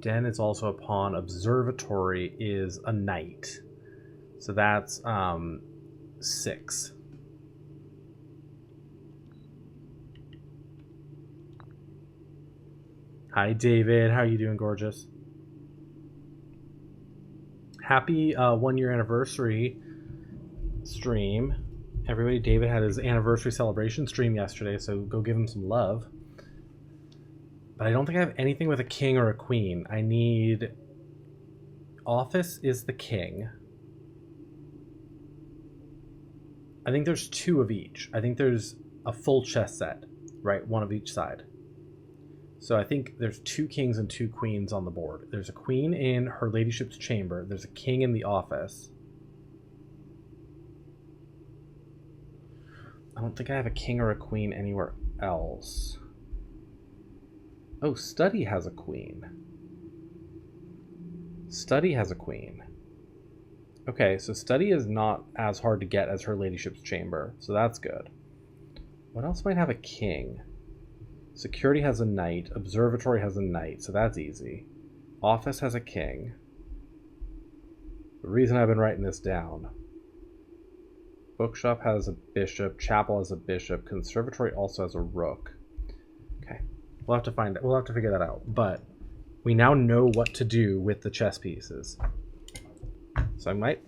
Den is also a pawn. Observatory is a knight. So that's 6. Hi, David. How are you doing, gorgeous? Happy 1-year anniversary stream. Everybody, David had his anniversary celebration stream yesterday, so go give him some love. But I don't think I have anything with a king or a queen. I need... Office is the king. I think there's 2 of each. I think there's a full chess set, right? 1 of each side. So I think there's 2 kings and 2 queens on the board. There's a queen in her ladyship's chamber. There's a king in the office. I don't think I have a king or a queen anywhere else. Oh, study has a queen. Study has a queen. Okay, so study is not as hard to get as her ladyship's chamber, so that's good. What else might have a king? Security has a knight. Observatory has a knight, so that's easy. Office has a king. The reason I've been writing this down. Bookshop has a bishop. Chapel has a bishop. Conservatory also has a rook. Okay, we'll have to figure that out. But we now know what to do with the chess pieces. So I might.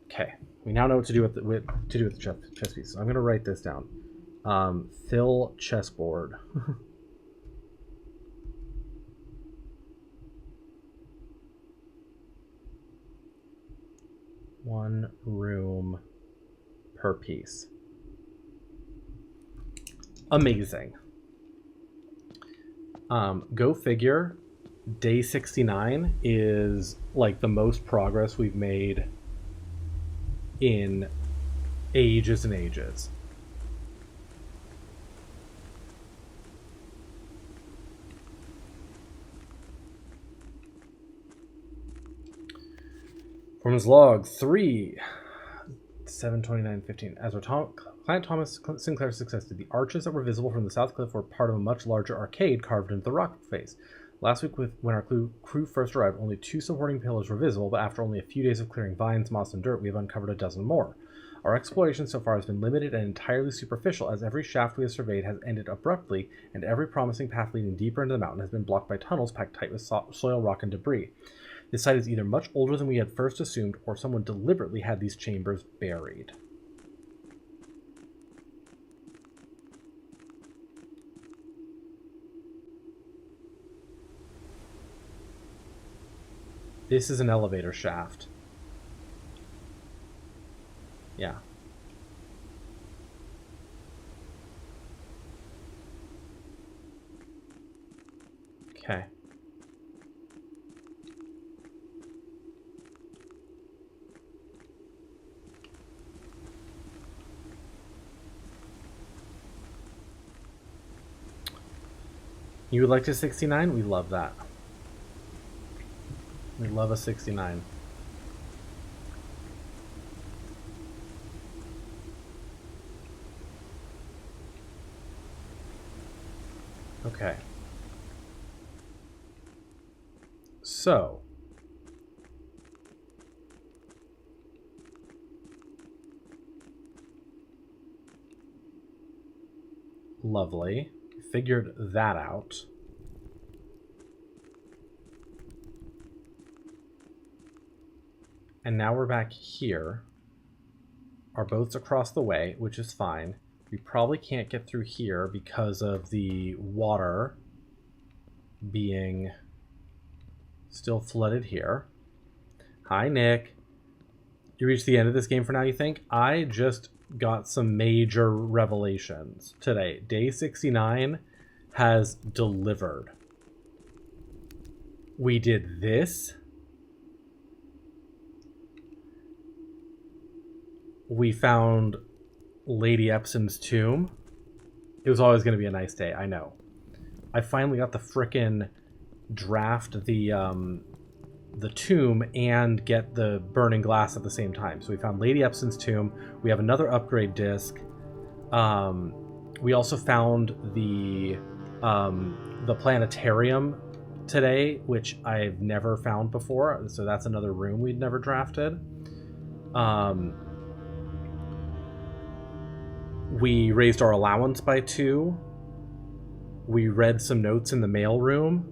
Okay, we now know what to do with the chess pieces. I'm gonna write this down. Fill chessboard. One room per piece. Amazing. Go figure. Day 69 is like the most progress we've made in ages and ages. From his log 3 7/29/15. As our client Thomas Sinclair suggested, the arches that were visible from the south cliff were part of a much larger arcade carved into the rock face. Last week, when our crew first arrived, only 2 supporting pillars were visible, but after only a few days of clearing vines, moss, and dirt, we have uncovered a dozen more. Our exploration so far has been limited and entirely superficial, as every shaft we have surveyed has ended abruptly, and every promising path leading deeper into the mountain has been blocked by tunnels packed tight with soil, rock, and debris. This site is either much older than we had first assumed, or someone deliberately had these chambers buried. This is an elevator shaft. Yeah. Okay. You would like to 69? We love that. We love a 69. Okay. So. Lovely. Figured that out. And now we're back here. Our boat's across the way, which is fine. We probably can't get through here because of the water being still flooded here. Hi, Nick. You reached the end of this game for now, you think? I just got some major revelations today. Day 69 has delivered. We did this. We found Lady Epsom's tomb. It was always going to be a nice day, I know. I finally got the frickin' draft the tomb and get the burning glass at the same time. So we found Lady Epsom's tomb. We have another upgrade disc. We also found the planetarium today, which I've never found before. So that's another room we'd never drafted. We raised our allowance by 2. We read some notes in the mail room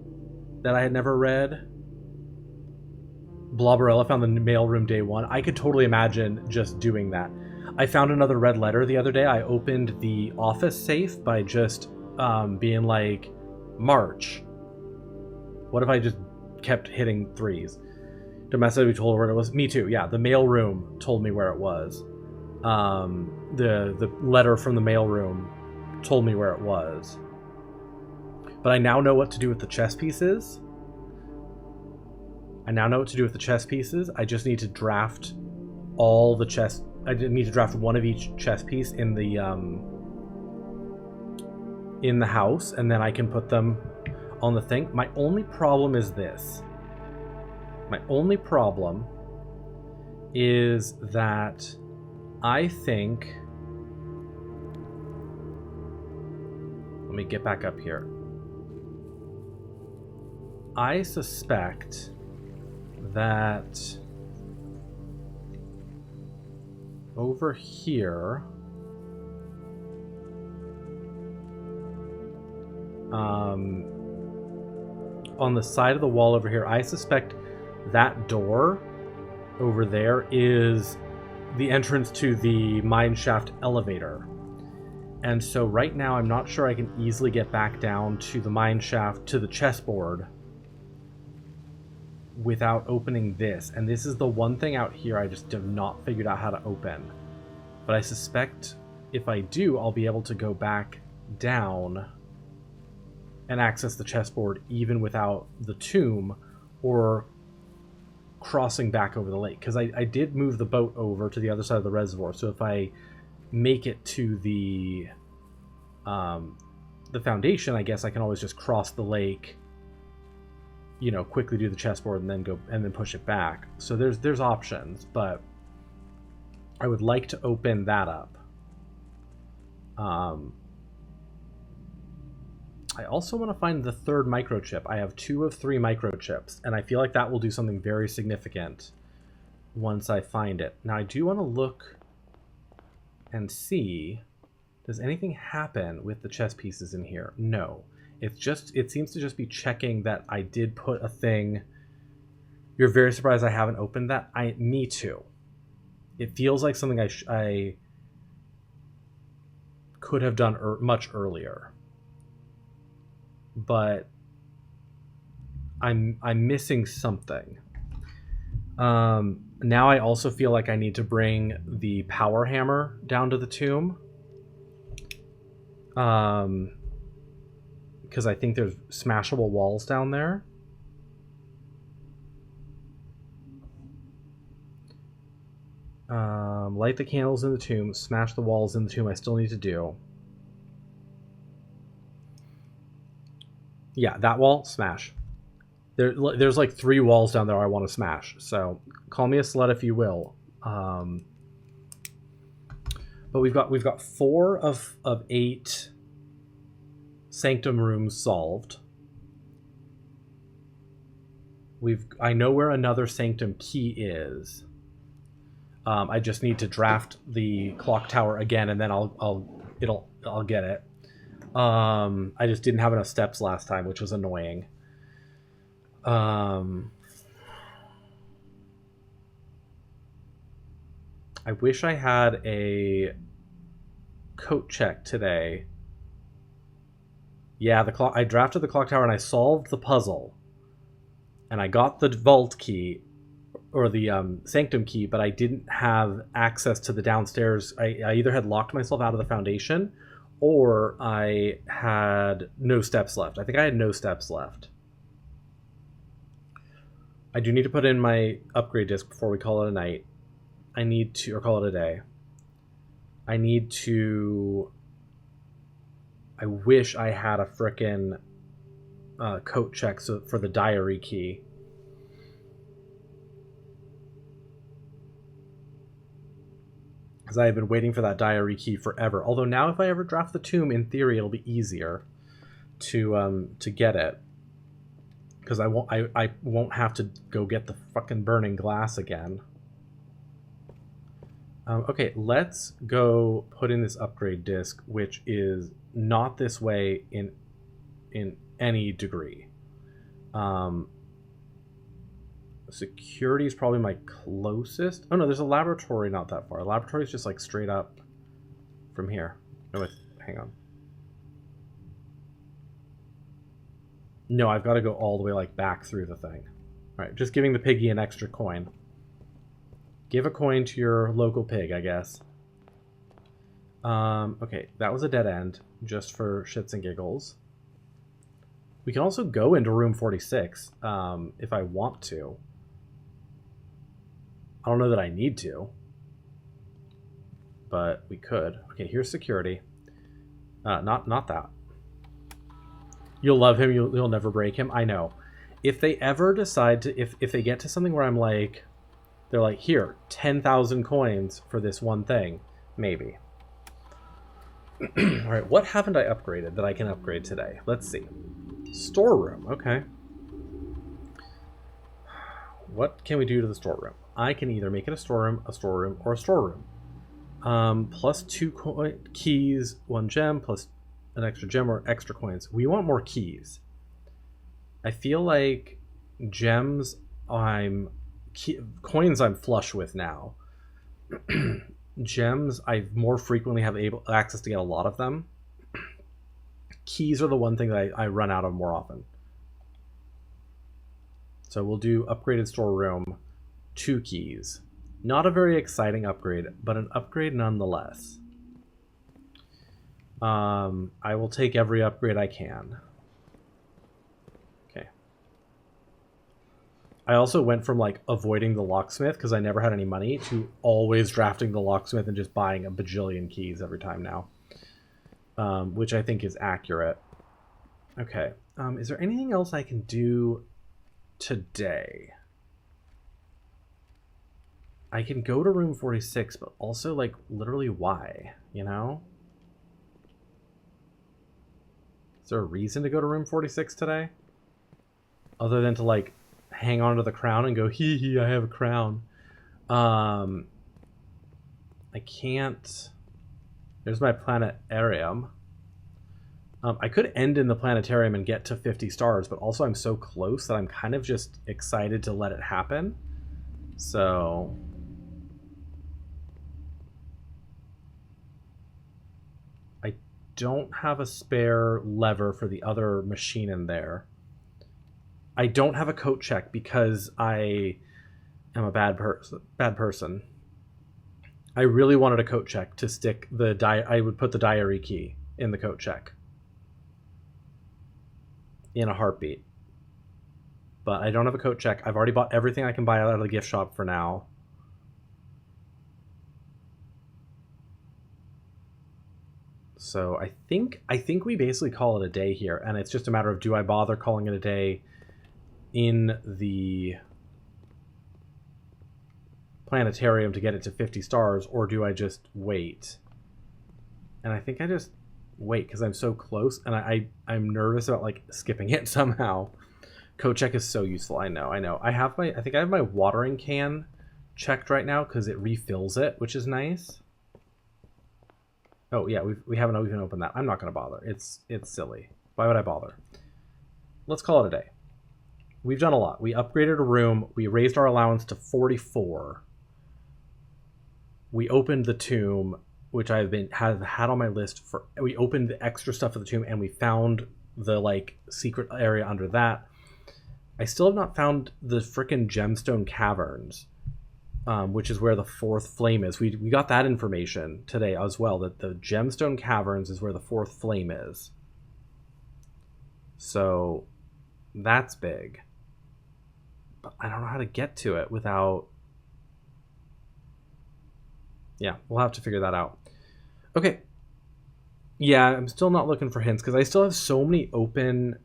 that I had never read. Blobberella found the mail room day 1. I could totally imagine just doing that. I found another red letter the other day. I opened the office safe by just being like, March. What if I just kept hitting 3s? Domestically told her where it was. Me too, yeah. The mail room told me where it was. The letter from the mail room told me where it was. But I now know what to do with the chess pieces. I just need to draft all the chess. I need to draft one of each chess piece in the house, and then I can put them on the thing. My only problem is this. My only problem is that I think... Let me get back up here. I suspect that over here, on the side of the wall over here, I suspect that door over there is the entrance to the mineshaft elevator. And so right now I'm not sure I can easily get back down to the mineshaft, to the chessboard, without opening this. And this is the one thing out here I just have not figured out how to open. But I suspect if I do, I'll be able to go back down and access the chessboard even without the tomb or crossing back over the lake. Because I did move the boat over to the other side of the reservoir. So if I make it to the foundation, I guess I can always just cross the lake, you know, quickly do the chessboard and then go and then push it back. So there's options, but I would like to open that up. I also want to find the third microchip. I have 2 of 3 microchips, and I feel like that will do something very significant once I find it. Now I do want to look and see, does anything happen with the chess pieces in here? No. It seems to just be checking that I did put a thing. You're very surprised I haven't opened that? Me too. It feels like something I could have done much earlier. But I'm missing something. Now I also feel like I need to bring the power hammer down to the tomb. Because I think there's smashable walls down there. Light the candles in the tomb, smash the walls in the tomb. I still need to do. Yeah, that wall, smash. There's like 3 walls down there I want to smash. So call me a slut if you will. But we've got 4 of 8 sanctum rooms solved. I know where another sanctum key is. I just need to draft the clock tower again, and then I'll get it. I just didn't have enough steps last time, which was annoying. I wish I had a coat check today. Yeah, I drafted the clock tower and I solved the puzzle. And I got the vault key, or the sanctum key, but I didn't have access to the downstairs. I either had locked myself out of the foundation, or I had no steps left. I think I had no steps left. I do need to put in my upgrade disc before we call it a night. I need to, or call it a day. I need to... I wish I had a frickin' coat check for the diary key. Because I have been waiting for that diary key forever. Although now if I ever draft the tomb, in theory it'll be easier to get it. Because I won't have to go get the fucking burning glass again. Okay, let's go put in this upgrade disc, which is not this way in any degree. Security is probably my closest. Oh no, there's a laboratory not that far. A laboratory is just like straight up from here. No, wait, hang on. No, I've got to go all the way like back through the thing. All right, just giving the piggy an extra coin. Give a coin to your local pig, I guess. Okay, that was a dead end, just for shits and giggles. We can also go into room 46, if I want to. I don't know that I need to, but we could. Okay, here's security. Not that. You'll love him. You'll never break him. I know. If they ever decide to, if they get to something where I'm like, they're like, here, 10,000 coins for this one thing, maybe. All right, what haven't I upgraded that I can upgrade today? Let's see. Storeroom. Okay. What can we do to the storeroom? I can either make it a storeroom, or a storeroom. Plus 2 keys, 1 gem, plus an extra gem or extra coins. We want more keys. I feel like gems, coins I'm flush with now. Gems, I more frequently have access to get a lot of them. Keys are the one thing that I run out of more often. So we'll do upgraded storeroom, 2 keys. Not a very exciting upgrade, but an upgrade nonetheless. I will take every upgrade I can. Okay. I also went from like avoiding the locksmith because I never had any money to always drafting the locksmith and just buying a bajillion keys every time now. Which I think is accurate. Okay. Is there anything else I can do today? I can go to room 46, but also like literally why, you know? Is there a reason to go to room 46 today? Other than to like hang on to the crown and go, hee hee, I have a crown. I can't. There's my planetarium. I could end in the planetarium and get to 50 stars, but also I'm so close that I'm kind of just excited to let it happen. So I don't have a spare lever for the other machine in there. I don't have a coat check because I am a bad person. I really wanted a coat check to stick the I would put the diary key in the coat check. In a heartbeat. But I don't have a coat check. I've already bought everything I can buy out of the gift shop for now. So I think we basically call it a day here, and it's just a matter of, do I bother calling it a day in the planetarium to get it to 50 stars, or do I just wait? And I think I just wait because I'm so close, and I'm nervous about like skipping it somehow. Coat check is so useful. I know. I think I have my watering can checked right now because it refills it, which is nice. Oh yeah, we haven't even opened that. I'm not gonna bother. It's silly. Why would I bother? Let's call it a day. We've done a lot. We upgraded a room. We raised our allowance to 44. We opened the tomb, which have had on my list for. We opened the extra stuff of the tomb, and we found the like secret area under that. I still have not found the frickin' gemstone caverns, which is where the fourth flame is. We got that information today as well, that the gemstone caverns is where the fourth flame is. So that's big. But I don't know how to get to it without... Yeah, we'll have to figure that out. Okay. Yeah, I'm still not looking for hints because I still have so many open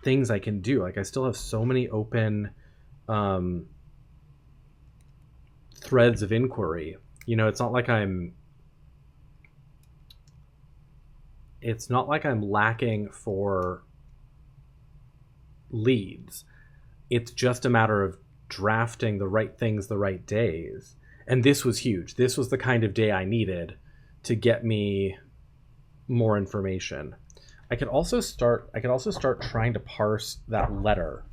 things I can do. Like, I still have so many open threads of inquiry. You know, it's not like I'm lacking for leads. It's just a matter of drafting the right things the right days. And this was huge. This was the kind of day I needed to get me more information. I could also start trying to parse that letter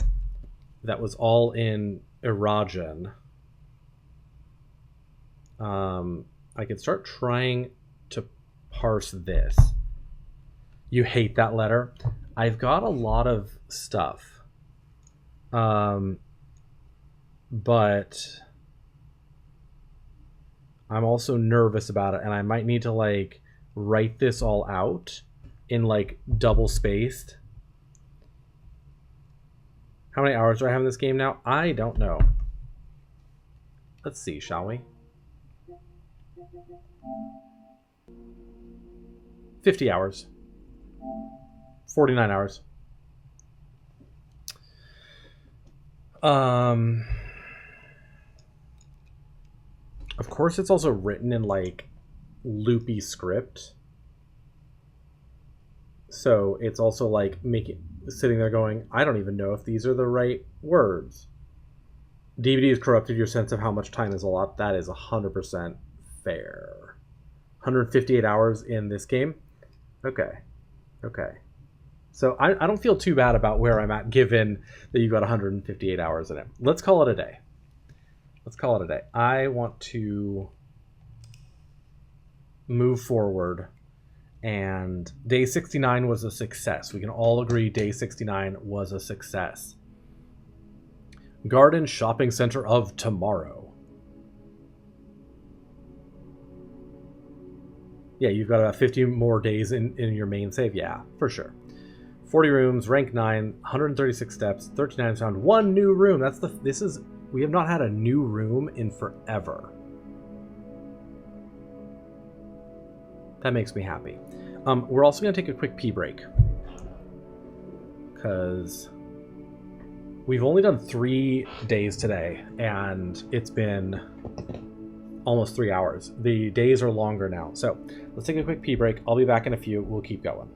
that was all in Erajan. I could start trying to parse this. You hate that letter? I've got a lot of stuff. But I'm also nervous about it, and I might need to like write this all out in like double spaced. How many hours do I have in this game now? I don't know. Let's see, shall we? 50 hours. 49 hours. Of course, it's also written in like loopy script, so it's also like sitting there going, I don't even know if these are the right words. DVD has corrupted your sense of how much time is a lot. That is 100% fair. 158 hours in this game. Okay. So I don't feel too bad about where I'm at, given that you've got 158 hours in it. Let's call it a day. I want to move forward, and day 69 was a success. We can all agree day 69 was a success. Garden Shopping Center of Tomorrow. Yeah, you've got about 50 more days in your main save. Yeah, for sure. 40 rooms, rank 9, 136 steps, 39 found, 1 new room. We have not had a new room in forever. That makes me happy. We're also going to take a quick pee break, because we've only done 3 days today, and it's been almost 3 hours. The days are longer now. So let's take a quick pee break. I'll be back in a few. We'll keep going.